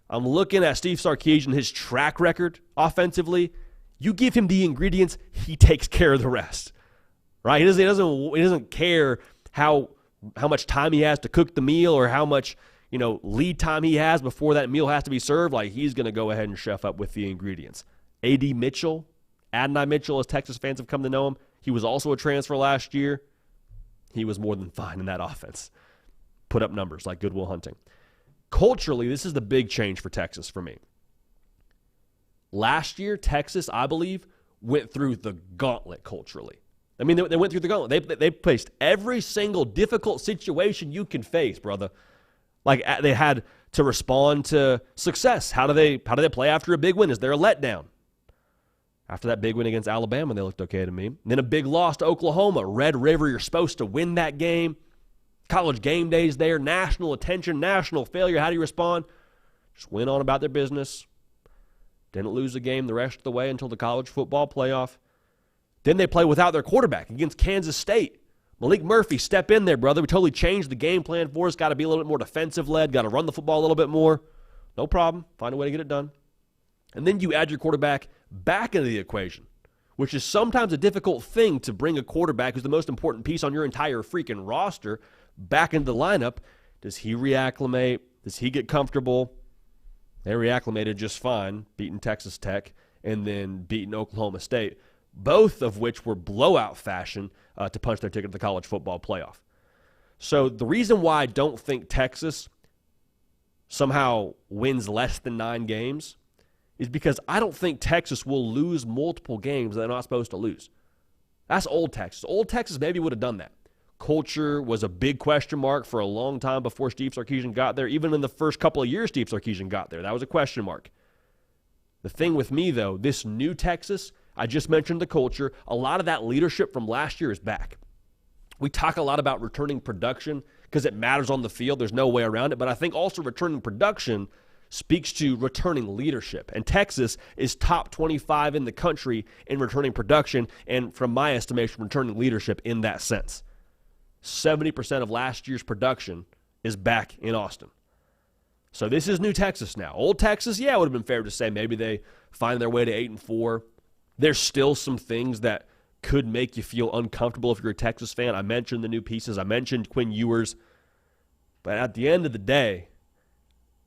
I'm looking at Steve Sarkisian, his track record offensively. You give him the ingredients, he takes care of the rest, right? He doesn't care how much time he has to cook the meal or how much lead time he has before that meal has to be served. Like, he's going to go ahead and chef up with the ingredients. A.D. Mitchell, Adonai Mitchell, as Texas fans have come to know him, he was also a transfer last year. He was more than fine in that offense. Put up numbers like Goodwill Hunting. Culturally, this is the big change for Texas for me. Last year, Texas, I believe, went through the gauntlet culturally. I mean, they went through the gauntlet. They faced every single difficult situation you can face, brother. Like, they had to respond to success. How do they play after a big win? Is there a letdown? After that big win against Alabama, they looked okay to me. Then a big loss to Oklahoma. Red River, you're supposed to win that game. College game days there, national attention, national failure. How do you respond? Just went on about their business. Didn't lose a game the rest of the way until the college football playoff. Then they play without their quarterback against Kansas State. Malik Murphy, step in there, brother. We totally changed the game plan for us. Got to be a little bit more defensive-led. Got to run the football a little bit more. No problem. Find a way to get it done. And then you add your quarterback back into the equation, which is sometimes a difficult thing to bring a quarterback who's the most important piece on your entire freaking roster back into the lineup. Does he reacclimate? Does he get comfortable? They reacclimated just fine, beating Texas Tech and then beating Oklahoma State, both of which were blowout fashion to punch their ticket to the college football playoff. So the reason why I don't think Texas somehow wins less than 9 games is because I don't think Texas will lose multiple games that they're not supposed to lose. That's old Texas. Old Texas maybe would have done that. Culture was a big question mark for a long time before Steve Sarkisian got there. Even in the first couple of years Steve Sarkisian got there, that was a question mark. The thing with me, though, this new Texas, I just mentioned the culture. A lot of that leadership from last year is back. We talk a lot about returning production because it matters on the field. There's no way around it. But I think also returning production speaks to returning leadership. And Texas is top 25 in the country in returning production and, from my estimation, returning leadership in that sense. 70% of last year's production is back in Austin. So this is new Texas now. Old Texas, yeah, it would have been fair to say maybe they find their way to 8-4. There's still some things that could make you feel uncomfortable if you're a Texas fan. I mentioned the new pieces. I mentioned Quinn Ewers. But at the end of the day,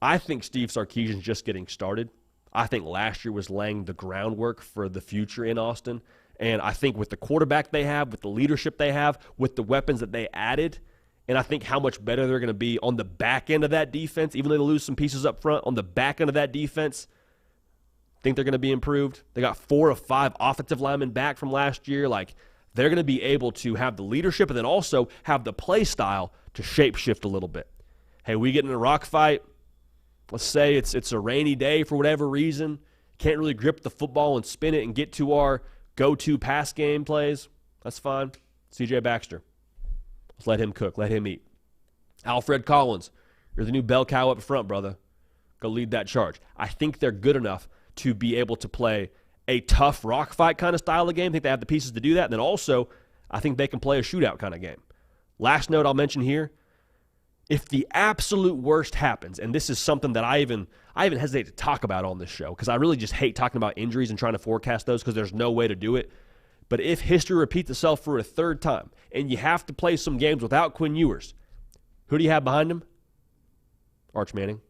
I think Steve Sarkisian's just getting started. I think last year was laying the groundwork for the future in Austin. And I think with the quarterback they have, with the leadership they have, with the weapons that they added, and I think how much better they're going to be on the back end of that defense, even though they lose some pieces up front, on the back end of that defense, I think they're going to be improved. They got 4 of 5 offensive linemen back from last year. Like, they're going to be able to have the leadership and then also have the play style to shape-shift a little bit. Hey, we get in a rock fight. Let's say it's a rainy day for whatever reason. Can't really grip the football and spin it and get to our go-to pass game plays. That's fine. C.J. Baxter. Let's let him cook. Let him eat. Alfred Collins, you're the new bell cow up front, brother. Go lead that charge. I think they're good enough to be able to play a tough rock fight kind of style of game. I think they have the pieces to do that. And then also, I think they can play a shootout kind of game. Last note I'll mention here, if the absolute worst happens, and this is something that I even hesitate to talk about on this show because I really just hate talking about injuries and trying to forecast those because there's no way to do it. But if history repeats itself for a third time and you have to play some games without Quinn Ewers, who do you have behind him? Arch Manning.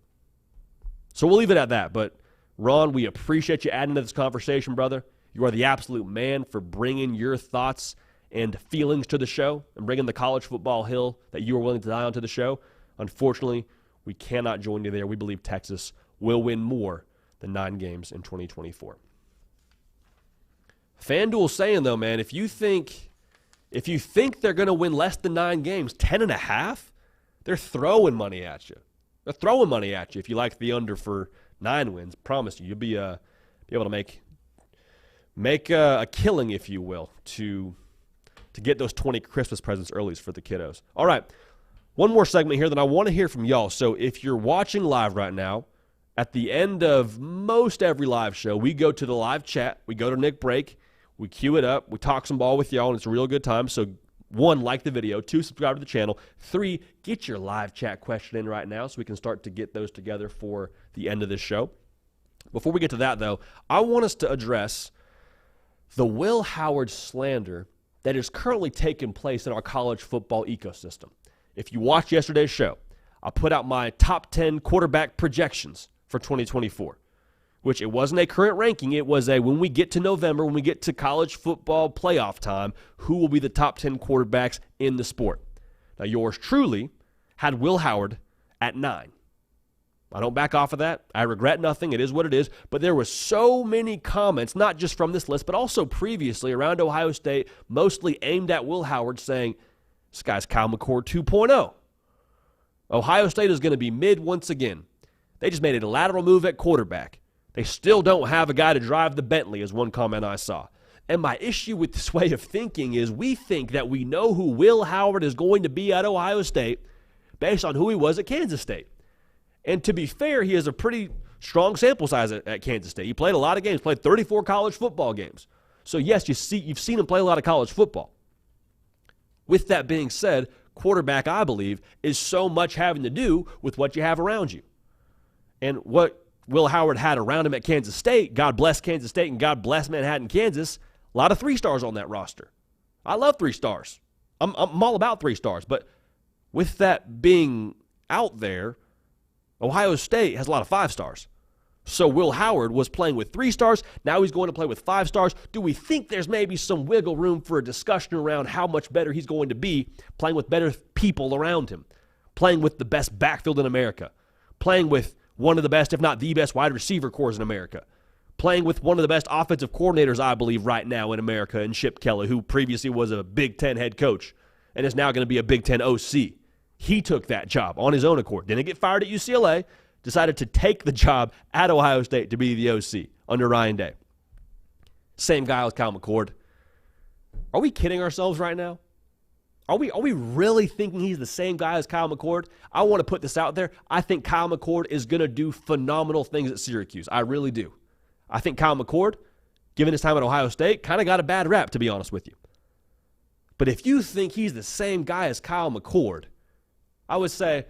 So we'll leave it at that. But, Ron, we appreciate you adding to this conversation, brother. You are the absolute man for bringing your thoughts and feelings to the show and bringing the college football hill that you are willing to die on to the show. Unfortunately, we cannot join you there. We believe Texas will win more than 9 games in 2024. FanDuel saying, though, man, if you think they're going to win less than 9 games, 10.5, they're throwing money at you. They're throwing money at you if you like the under for 9 wins. Promise you, you'll be able to make a killing, if you will, to get those 20 Christmas presents early for the kiddos. All right, one more segment here that I want to hear from y'all. So if you're watching live right now, at the end of most every live show, we go to the live chat. We go to Nick Break. We queue it up. We talk some ball with y'all, and it's a real good time. So 1, like the video. 2, subscribe to the channel. 3, get your live chat question in right now so we can start to get those together for the end of this show. Before we get to that, though, I want us to address the Will Howard slander that is currently taking place in our college football ecosystem. If you watched yesterday's show, I put out my top 10 quarterback projections for 2024, which it wasn't a current ranking. It was a when we get to November, when we get to college football playoff time, who will be the top 10 quarterbacks in the sport. Now, yours truly had Will Howard at 9. I don't back off of that. I regret nothing. It is what it is. But there were so many comments, not just from this list, but also previously around Ohio State, mostly aimed at Will Howard, saying, this guy's Kyle McCord 2.0. Ohio State is going to be mid once again. They just made a lateral move at quarterback. They still don't have a guy to drive the Bentley, is one comment I saw. And my issue with this way of thinking is we think that we know who Will Howard is going to be at Ohio State based on who he was at Kansas State. And to be fair, he has a pretty strong sample size at Kansas State. He played a lot of games, played 34 college football games. So yes, you've seen him play a lot of college football. With that being said, quarterback, I believe, is so much having to do with what you have around you. And what Will Howard had around him at Kansas State, God bless Kansas State and God bless Manhattan, Kansas, a lot of 3 stars on that roster. I love 3 stars. I'm all about 3 stars. But with that being out there, Ohio State has a lot of 5 stars. So Will Howard was playing with 3 stars. Now he's going to play with 5 stars. Do we think there's maybe some wiggle room for a discussion around how much better he's going to be playing with better people around him, playing with the best backfield in America, playing with one of the best, if not the best, wide receiver cores in America, playing with one of the best offensive coordinators, I believe, right now in America, in Chip Kelly, who previously was a Big Ten head coach and is now going to be a Big Ten OC. He took that job on his own accord. Didn't get fired at UCLA. Decided to take the job at Ohio State to be the OC under Ryan Day. Same guy with Kyle McCord. Are we kidding ourselves right now? Are we really thinking he's the same guy as Kyle McCord? I want to put this out there. I think Kyle McCord is going to do phenomenal things at Syracuse. I really do. I think Kyle McCord, given his time at Ohio State, kind of got a bad rap, to be honest with you. But if you think he's the same guy as Kyle McCord, I would say,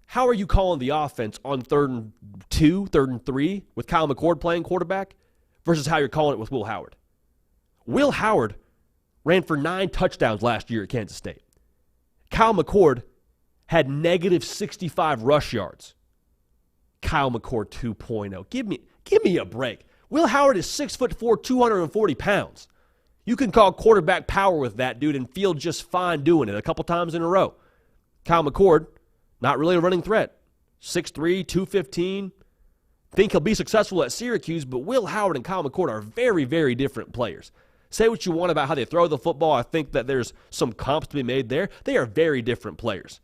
how are you calling the offense on 3rd and 2, 3rd and 3 with Kyle McCord playing quarterback versus how you're calling it with Will Howard? Will Howard ran for 9 touchdowns last year at Kansas State. Kyle McCord had negative 65 rush yards. Kyle McCord 2.0. Give me a break. Will Howard is 6'4", 240 pounds. You can call quarterback power with that dude and feel just fine doing it a couple times in a row. Kyle McCord, not really a running threat. 6'3", 215. Think he'll be successful at Syracuse, but Will Howard and Kyle McCord are very, very different players. Say what you want about how they throw the football. I think that there's some comps to be made there. They are very different players.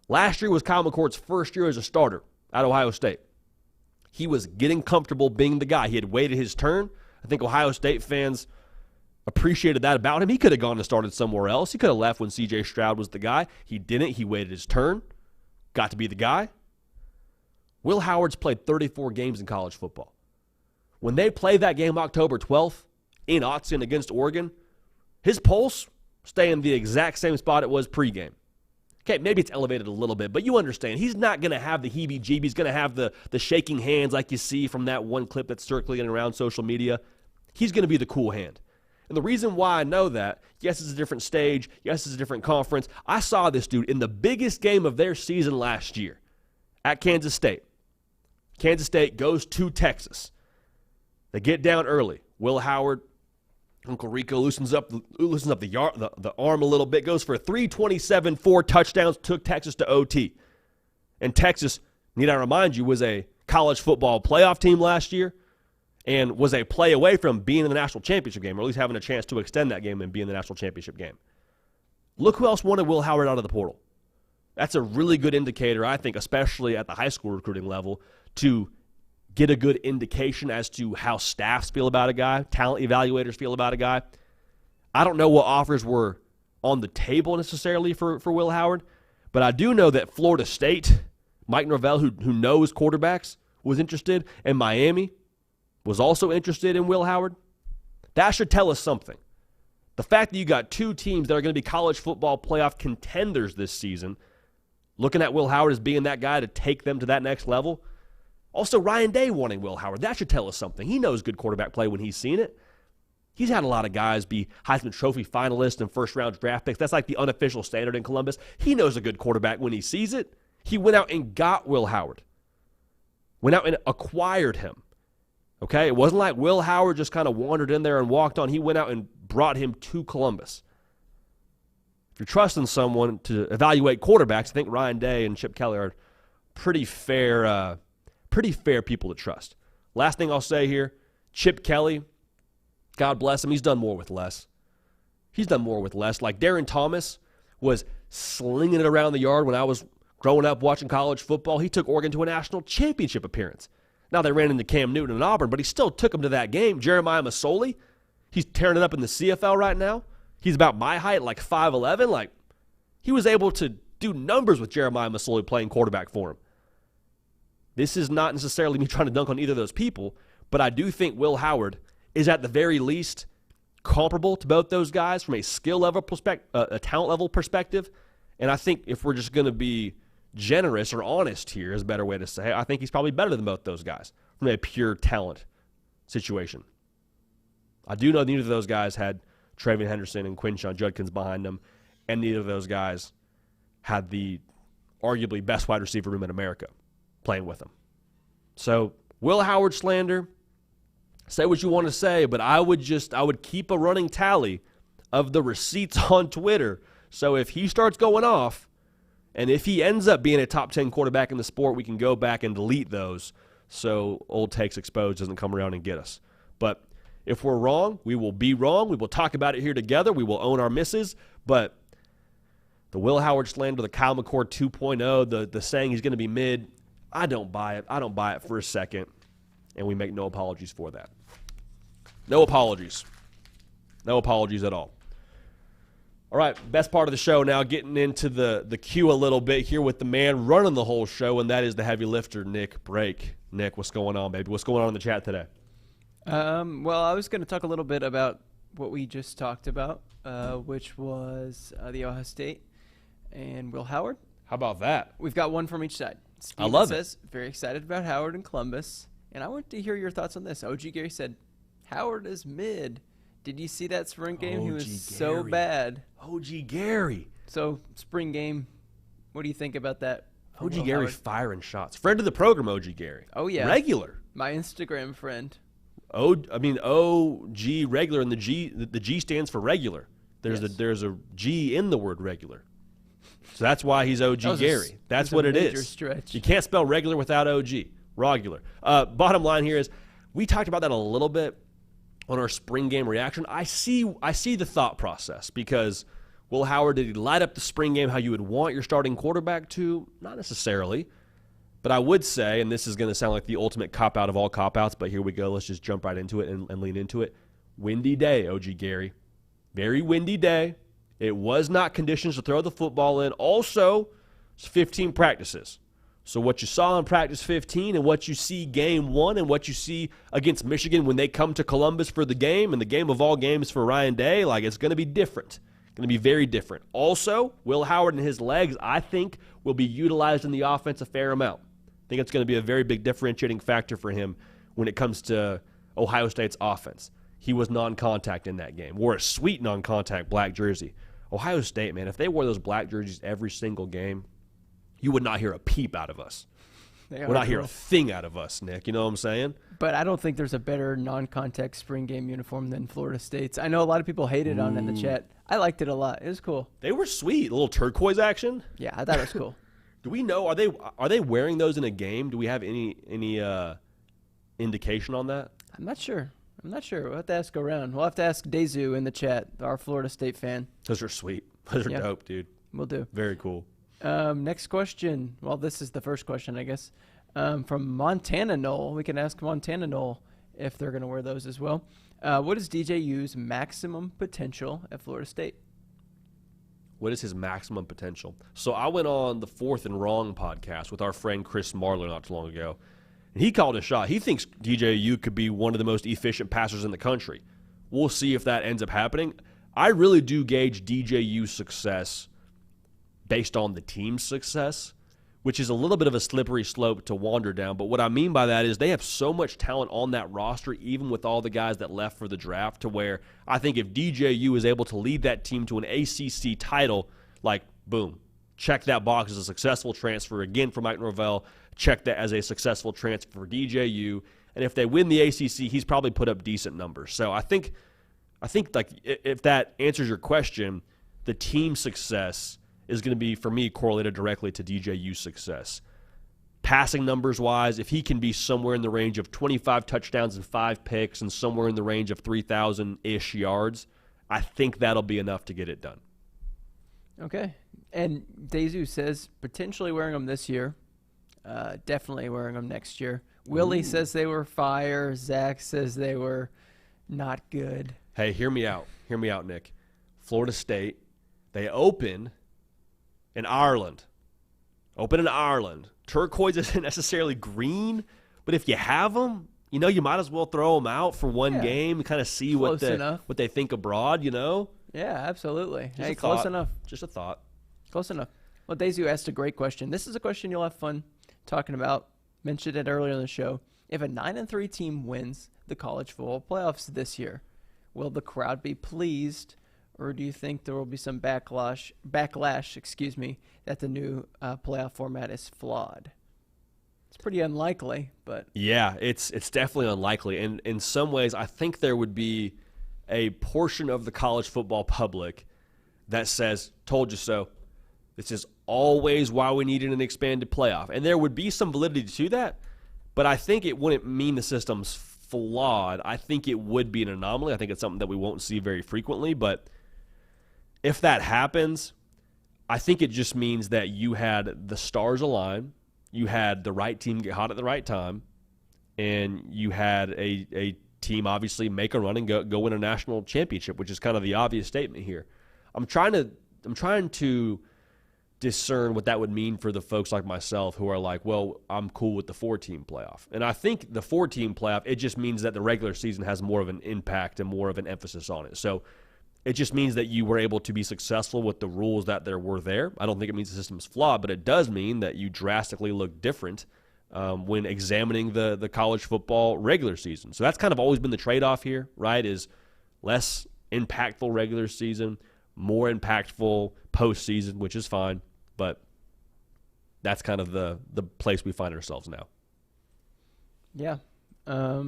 Last year was Kyle McCord's first year as a starter at Ohio State. He was getting comfortable being the guy. He had waited his turn. I think Ohio State fans appreciated that about him. He could have gone and started somewhere else. He could have left when C.J. Stroud was the guy. He didn't. He waited his turn. Got to be the guy. Will Howard's played 34 games in college football. When they play that game October 12th in Autzen against Oregon, his pulse stay in the exact same spot it was pregame. Okay, maybe it's elevated a little bit, but you understand. He's not going to have the heebie-jeebies. He's going to have the shaking hands like you see from that one clip that's circulating around social media. He's going to be the cool hand. And the reason why I know that, yes, it's a different stage. Yes, it's a different conference. I saw this dude in the biggest game of their season last year at Kansas State. Kansas State goes to Texas. They get down early. Will Howard, Uncle Rico loosens up the arm a little bit, goes for a 327, 4 touchdowns, took Texas to OT. And Texas, need I remind you, was a college football playoff team last year and was a play away from being in the national championship game, or at least having a chance to extend that game and be in the national championship game. Look who else wanted Will Howard out of the portal. That's a really good indicator, I think, especially at the high school recruiting level, to get a good indication as to how staffs feel about a guy, talent evaluators feel about a guy. I don't know what offers were on the table necessarily for Will Howard, but I do know that Florida State, Mike Norvell, who knows quarterbacks, was interested, and Miami was also interested in Will Howard. That should tell us something. The fact that you got 2 teams that are going to be college football playoff contenders this season, looking at Will Howard as being that guy to take them to that next level. Also, Ryan Day wanting Will Howard. That should tell us something. He knows good quarterback play when he's seen it. He's had a lot of guys be Heisman Trophy finalists and first-round draft picks. That's like the unofficial standard in Columbus. He knows a good quarterback when he sees it. He went out and got Will Howard. Went out and acquired him. Okay? It wasn't like Will Howard just kind of wandered in there and walked on. He went out and brought him to Columbus. If you're trusting someone to evaluate quarterbacks, I think Ryan Day and Chip Kelly are pretty fair people to trust. Last thing I'll say here, Chip Kelly, God bless him, he's done more with less. He's done more with less. Like Darren Thomas was slinging it around the yard when I was growing up watching college football. He took Oregon to a national championship appearance. Now they ran into Cam Newton and Auburn, but he still took them to that game. Jeremiah Masoli, he's tearing it up in the CFL right now. He's about my height, like 5'11". Like, he was able to do numbers with Jeremiah Masoli playing quarterback for him. This is not necessarily me trying to dunk on either of those people, but I do think Will Howard is at the very least comparable to both those guys from a skill level perspective, a talent level perspective. And I think if we're just going to be generous or honest here is a better way to say it, I think he's probably better than both those guys from a pure talent situation. I do know neither of those guys had Travion Henderson and Quinshon Judkins behind them, and neither of those guys had the arguably best wide receiver room in America playing with them. So, Will Howard slander, say what you want to say, but I would keep a running tally of the receipts on Twitter. So if he starts going off, and if he ends up being a top 10 quarterback in the sport, we can go back and delete those so Old Takes Exposed doesn't come around and get us. But if we're wrong, we will be wrong. We will talk about it here together. We will own our misses. But the Will Howard slander, the Kyle McCord 2.0, the saying he's going to be mid, I don't buy it. I don't buy it for a second. And we make no apologies for that. No apologies. No apologies at all. All right, best part of the show now, getting into the queue a little bit here with the man running the whole show, and that is the heavy lifter, Nick Brake. Nick, what's going on, baby? What's going on in the chat today? Well, I was going to talk a little bit about what we just talked about, which was the Ohio State and Will Howard. How about that? We've got one from each side. Steven I love says, very excited about Howard and Columbus. And I want to hear your thoughts on this. OG Gary said, Howard is mid. Did you see that spring game? He was so bad. OG Gary. So, spring game, what do you think about that? OG Gary firing shots. Friend of the program, OG Gary. Oh, yeah. Regular. My Instagram friend. OG regular, and the G stands for regular. There's a G in the word regular. So that's why he's OG Gary. That's what it is. Stretch. You can't spell regular without OG. Regular. Bottom line here is we talked about that a little bit on our spring game reaction. I see the thought process because Will Howard, did he light up the spring game how you would want your starting quarterback to? Not necessarily. But I would say, and this is going to sound like the ultimate cop-out of all cop-outs, but here we go. Let's just jump right into it and lean into it. Windy day, OG Gary. Very windy day. It was not conditions to throw the football in. Also, it's 15 practices. So what you saw in practice 15 and what you see game 1 and what you see against Michigan when they come to Columbus for the game and the game of all games for Ryan Day, like it's going to be different. Going to be very different. Also, Will Howard and his legs, I think, will be utilized in the offense a fair amount. I think it's going to be a very big differentiating factor for him when it comes to Ohio State's offense. He was non-contact in that game. Wore a sweet non-contact black jersey. Ohio State, man, if they wore those black jerseys every single game, you would not hear a peep out of us. Would not hear a thing out of us, Nick. You know what I'm saying? But I don't think there's a better non-contact spring game uniform than Florida State's. I know a lot of people hated on it in the chat. I liked it a lot. It was cool. They were sweet. A little turquoise action. Yeah, I thought it was cool. Do we know, are they wearing those in a game? Do we have any indication on that? I'm not sure. We'll have to ask around. We'll have to ask Dezu in the chat, our Florida State fan. Those are sweet. Those are dope, dude. We'll do. Very cool. Next question. Well, this is the first question, I guess. From Montana Knoll. We can ask Montana Knoll if they're going to wear those as well. What is DJU's maximum potential at Florida State? What is his maximum potential? So I went on the Fourth and Wrong podcast with our friend Chris Marler not too long ago, and he called a shot. He thinks DJU could be one of the most efficient passers in the country. We'll see if that ends up happening. I really do gauge DJU's success based on the team's success, which is a little bit of a slippery slope to wander down. But what I mean by that is they have so much talent on that roster, even with all the guys that left for the draft, to where I think if DJU is able to lead that team to an ACC title, like, boom, check that box as a successful transfer again for Mike Norvell, check that as a successful transfer for DJU. And if they win the ACC, he's probably put up decent numbers. So I think like if that answers your question, the team success is going to be, for me, correlated directly to DJU's success. Passing numbers-wise, if he can be somewhere in the range of 25 touchdowns and 5 picks and somewhere in the range of 3,000-ish yards, I think that'll be enough to get it done. Okay. And Dezu says potentially wearing them this year, definitely wearing them next year. Willie says they were fire. Zach says they were not good. Hey, hear me out. Hear me out, Nick. Florida State, they open in Ireland. Turquoise isn't necessarily green, but if you have them, you know, you might as well throw them out for one game and kind of see what they think abroad, you know? Yeah, absolutely. Just close enough. Just a thought. Close enough. Well, Daisy asked a great question. This is a question you'll have fun talking about. Mentioned it earlier in the show. If a 9-3 team wins the college football playoffs this year, will the crowd be pleased, or do you think there will be some backlash, that the new playoff format is flawed? It's pretty unlikely, but yeah, it's definitely unlikely. And in some ways, I think there would be a portion of the college football public that says, "Told you so." This is always why we needed an expanded playoff, and there would be some validity to that. But I think it wouldn't mean the system's flawed. I think it would be an anomaly. I think it's something that we won't see very frequently. But if that happens, I think it just means that you had the stars align, you had the right team get hot at the right time, and you had a team obviously make a run and go win a national championship, which is kind of the obvious statement here. I'm trying to discern what that would mean for the folks like myself who are like, well, I'm cool with the 4-team playoff. And I think the 4-team playoff, it just means that the regular season has more of an impact and more of an emphasis on it. So it just means that you were able to be successful with the rules that there were there. I don't think it means the system's flawed, but it does mean that you drastically look different when examining the college football regular season. So that's kind of always been the trade-off here, right, is less impactful regular season, more impactful postseason, which is fine. But that's kind of the place we find ourselves now. Yeah. I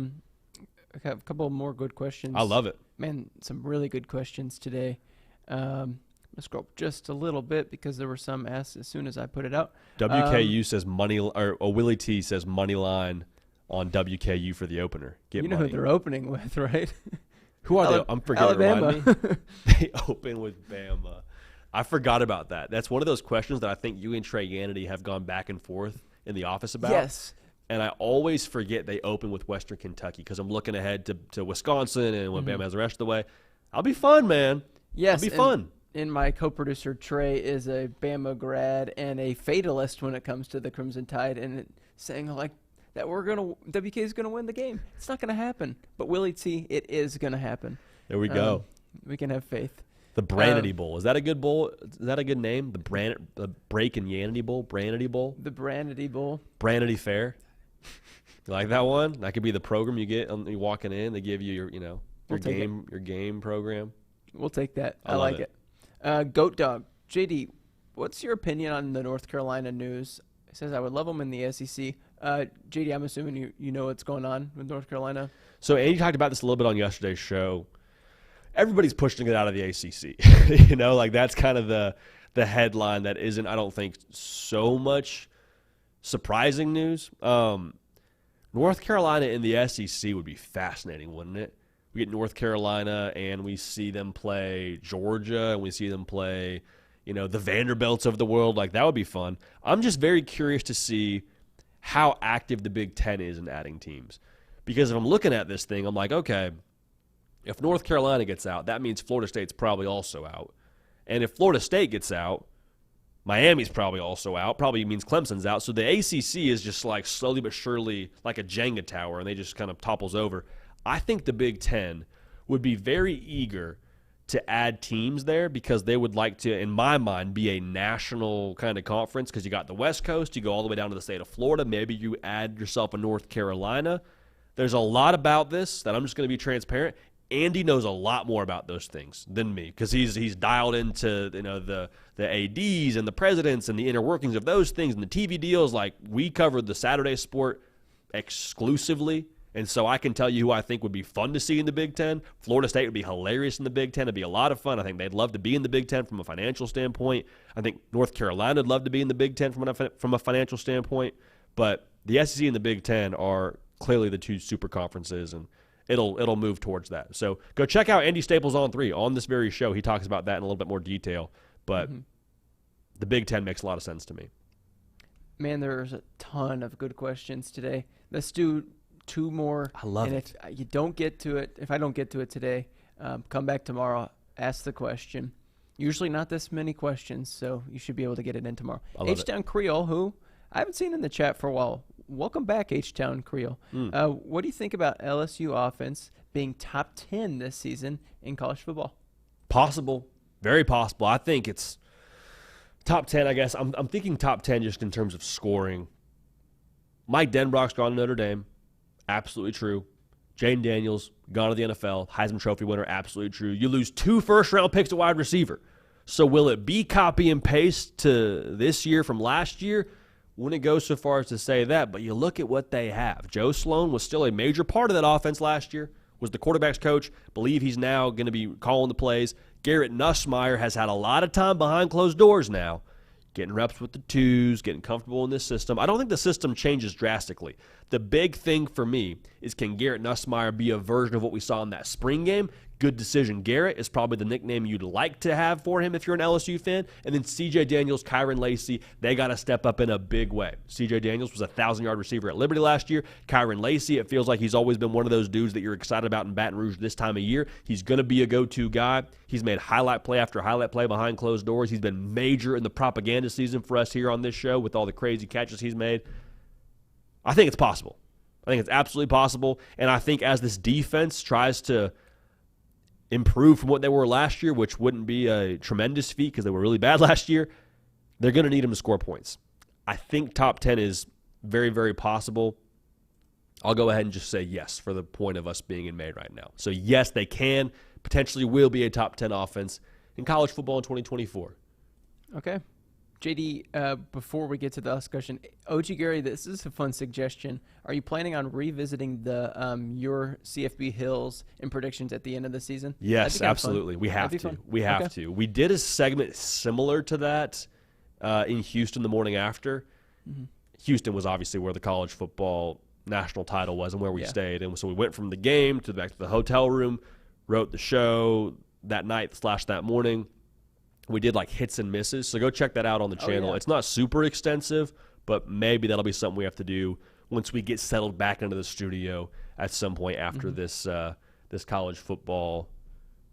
have a couple more good questions. I love it. Man, some really good questions today. Let's scroll up just a little bit because there were some asked as soon as I put it out. WKU says money, or Willie T says money line on WKU for the opener. Get money. Who they're opening with, right? Who are they? I'm forgetting. Alabama. Remind me. They open with Bama. I forgot about that. That's one of those questions that I think you and Trey Yannity have gone back and forth in the office about. Yes. And I always forget they open with Western Kentucky because I'm looking ahead to Wisconsin and when Bama has the rest of the way. I'll be fun, man. Yes. It'll be fun. And my co-producer, Trey, is a Bama grad and a fatalist when it comes to the Crimson Tide and saying, like, that WK is going to win the game. It's not going to happen. But Willie T, it is going to happen. There we go. We can have faith. The Brannity Bowl. Is that a good bowl? Is that a good name? The Break and Yannity Bowl? Brannity Bowl? The Brannity Bowl. Brannity Fair. You like that one? That could be the program you get you walking in. They give you your game program. We'll take that. I love like it. Goat Dog. JD, what's your opinion on the North Carolina news? It says I would love them in the SEC. JD, I'm assuming you know what's going on with North Carolina. So Andy talked about this a little bit on yesterday's show. Everybody's pushing it out of the ACC. That's kind of the headline that isn't, I don't think, so much surprising news. North Carolina in the SEC would be fascinating, wouldn't it? We get North Carolina and we see them play Georgia and we see them play, the Vanderbilts of the world. Like, that would be fun. I'm just very curious to see how active the Big Ten is in adding teams. Because if I'm looking at this thing, I'm like, okay, if North Carolina gets out, that means Florida State's probably also out. And if Florida State gets out, Miami's probably also out. Probably means Clemson's out. So the ACC is just like slowly but surely like a Jenga tower, and they just kind of topples over. I think the Big Ten would be very eager to add teams there because they would like to, in my mind, be a national kind of conference because you got the West Coast, you go all the way down to the state of Florida. Maybe you add yourself a North Carolina. There's a lot about this that I'm just going to be transparent. Andy knows a lot more about those things than me because he's dialed into the ADs and the presidents and the inner workings of those things and the TV deals. Like, we covered the Saturday sport exclusively, and so I can tell you who I think would be fun to see in the Big Ten. Florida State would be hilarious in the Big Ten. It'd be a lot of fun. I think they'd love to be in the Big Ten from a financial standpoint. I think North Carolina would love to be in the Big Ten from a financial standpoint. But the SEC and the Big Ten are clearly the two super conferences, and it'll move towards that. So go check out Andy Staples on 3 on this very show. He talks about that in a little bit more detail. But the Big Ten makes a lot of sense to me. Man, there's a ton of good questions today. Let's do two more. I love it. If you don't get to it, if I don't get to it today, come back tomorrow, ask the question. Usually not this many questions, so you should be able to get it in tomorrow. H-Town Creole, who I haven't seen in the chat for a while. Welcome back, H-Town Creole. What do you think about LSU offense being top 10 this season in college football? Possible. Very possible. I think it's top 10, I guess. I'm thinking top 10 just in terms of scoring. Mike Denbrock's gone to Notre Dame. Absolutely true. Jane Daniels, gone to the NFL. Heisman Trophy winner, absolutely true. You lose 2 first-round picks to wide receiver. So will it be copy and paste to this year from last year? Wouldn't go so far as to say that, but you look at what they have. Joe Sloan was still a major part of that offense last year, was the quarterback's coach. Believe he's now going to be calling the plays. Garrett Nussmeier has had a lot of time behind closed doors now, getting reps with the twos, getting comfortable in this system. I don't think the system changes drastically. The big thing for me is, can Garrett Nussmeier be a version of what we saw in that spring game? Good decision. Garrett is probably the nickname you'd like to have for him if you're an LSU fan. And then C.J. Daniels, Kyron Lacey, they got to step up in a big way. C.J. Daniels was a 1,000-yard receiver at Liberty last year. Kyron Lacey, it feels like he's always been one of those dudes that you're excited about in Baton Rouge this time of year. He's going to be a go-to guy. He's made highlight play after highlight play behind closed doors. He's been major in the propaganda season for us here on this show with all the crazy catches he's made. I think it's possible. I think it's absolutely possible. And I think as this defense tries to improve from what they were last year, which wouldn't be a tremendous feat because they were really bad last year, they're going to need them to score points. I think top 10 is very, very possible. I'll go ahead and just say yes for the point of us being in May right now. So yes, they can, potentially will be a top 10 offense in college football in 2024. Okay. JD, before we get to the discussion, OG Gary, this is a fun suggestion. Are you planning on revisiting the your CFB Hills and predictions at the end of the season? Yes, absolutely. We have to. We have to. We did a segment similar to that in Houston the morning after. Mm-hmm. Houston was obviously where the college football national title was and where we stayed. And so we went from the game to back to the hotel room, wrote the show that night / that morning. We did like hits and misses, so go check that out on the channel. Yeah. It's not super extensive, but maybe that'll be something we have to do once we get settled back into the studio at some point after this college football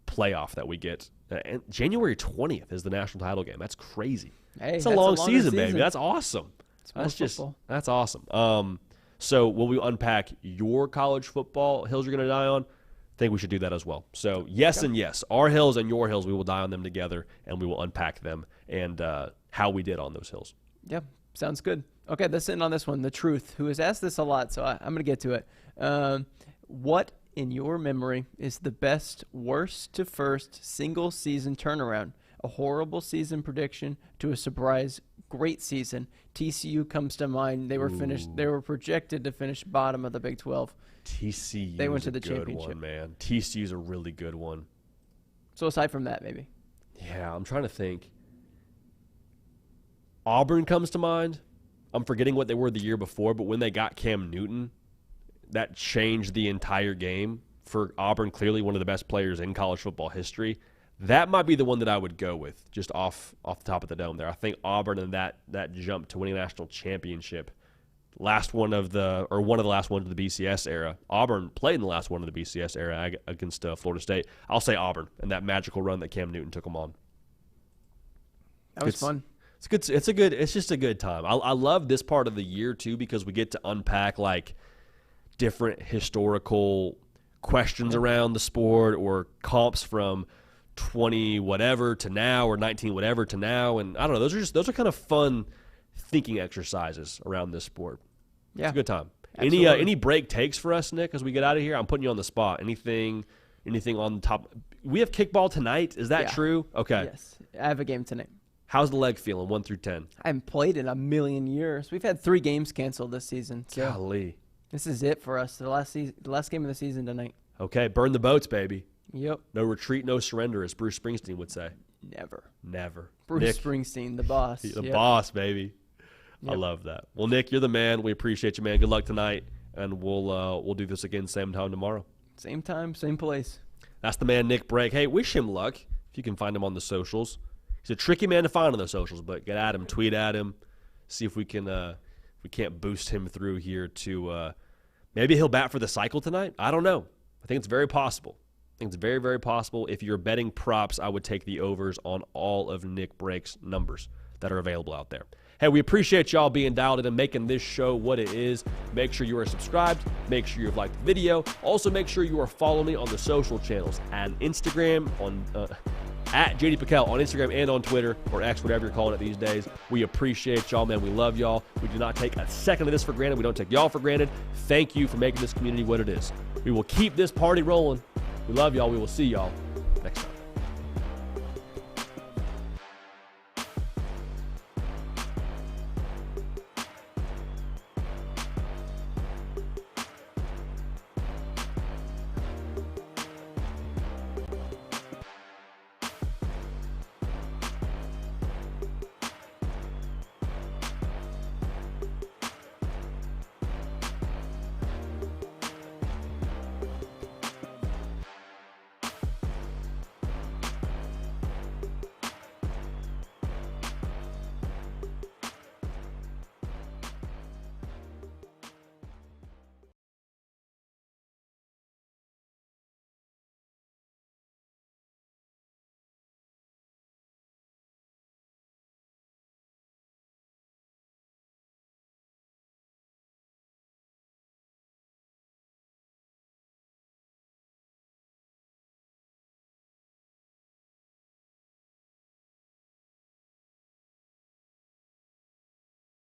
playoff that we get. And January 20th is the national title game. That's crazy. Hey, it's a long season, baby. That's awesome. That's awesome. So will we unpack your college football hills you're going to die on? I think we should do that as well. So yes and yes. Our hills and your hills, we will die on them together, and we will unpack them and how we did on those hills. Yeah, sounds good. Okay, let's end on this one. The Truth, who has asked this a lot, so I'm going to get to it. What, in your memory, is the best worst to first single-season turnaround? A horrible season prediction to a surprise great season. TCU comes to mind. They were projected to finish bottom of the Big 12. TCU. They went to the championship. One, man. TCU's a really good one. So aside from that, maybe. Yeah, I'm trying to think. Auburn comes to mind. I'm forgetting what they were the year before, but when they got Cam Newton, that changed the entire game for Auburn. Clearly one of the best players in college football history. That might be the one that I would go with, just off the top of the dome there. I think Auburn and that jump to winning a national championship. One of the last ones of the BCS era. Auburn played in the last one of the BCS era against Florida State. I'll say Auburn and that magical run that Cam Newton took them on. That was fun. It's good. It's just a good time. I love this part of the year too because we get to unpack like different historical questions around the sport or comps from 20 whatever to now or 19 whatever to now, and I don't know. Those are kind of fun thinking exercises around this sport. Yeah, it's a good time. Absolutely. Any break takes for us, Nick, as we get out of here? I'm putting you on the spot. Anything on the top? We have kickball tonight. Is that true? Okay. Yes, I have a game tonight. How's the leg feeling, 1 through 10? I haven't played in a million years. We've had 3 games canceled this season. So Golly. This is it for us. The last game of the season tonight. Okay, burn the boats, baby. Yep. No retreat, no surrender, as Bruce Springsteen would say. Never. Bruce Springsteen, the boss. The boss, baby. Yep. I love that. Well, Nick, you're the man. We appreciate you, man. Good luck tonight, and we'll do this again same time tomorrow. Same time, same place. That's the man, Nick Brake. Hey, wish him luck if you can find him on the socials. He's a tricky man to find on the socials, but get at him, tweet at him, see if we can't boost him through here to Maybe he'll bat for the cycle tonight. I don't know. I think it's very possible. I think it's very, very possible. If you're betting props, I would take the overs on all of Nick Brake's numbers that are available out there. Hey, we appreciate y'all being dialed in and making this show what it is. Make sure you are subscribed. Make sure you've liked the video. Also, make sure you are following me on the social channels at Instagram, at JD Piquel on Instagram and on Twitter, or X, whatever you're calling it these days. We appreciate y'all, man. We love y'all. We do not take a second of this for granted. We don't take y'all for granted. Thank you for making this community what it is. We will keep this party rolling. We love y'all. We will see y'all next time.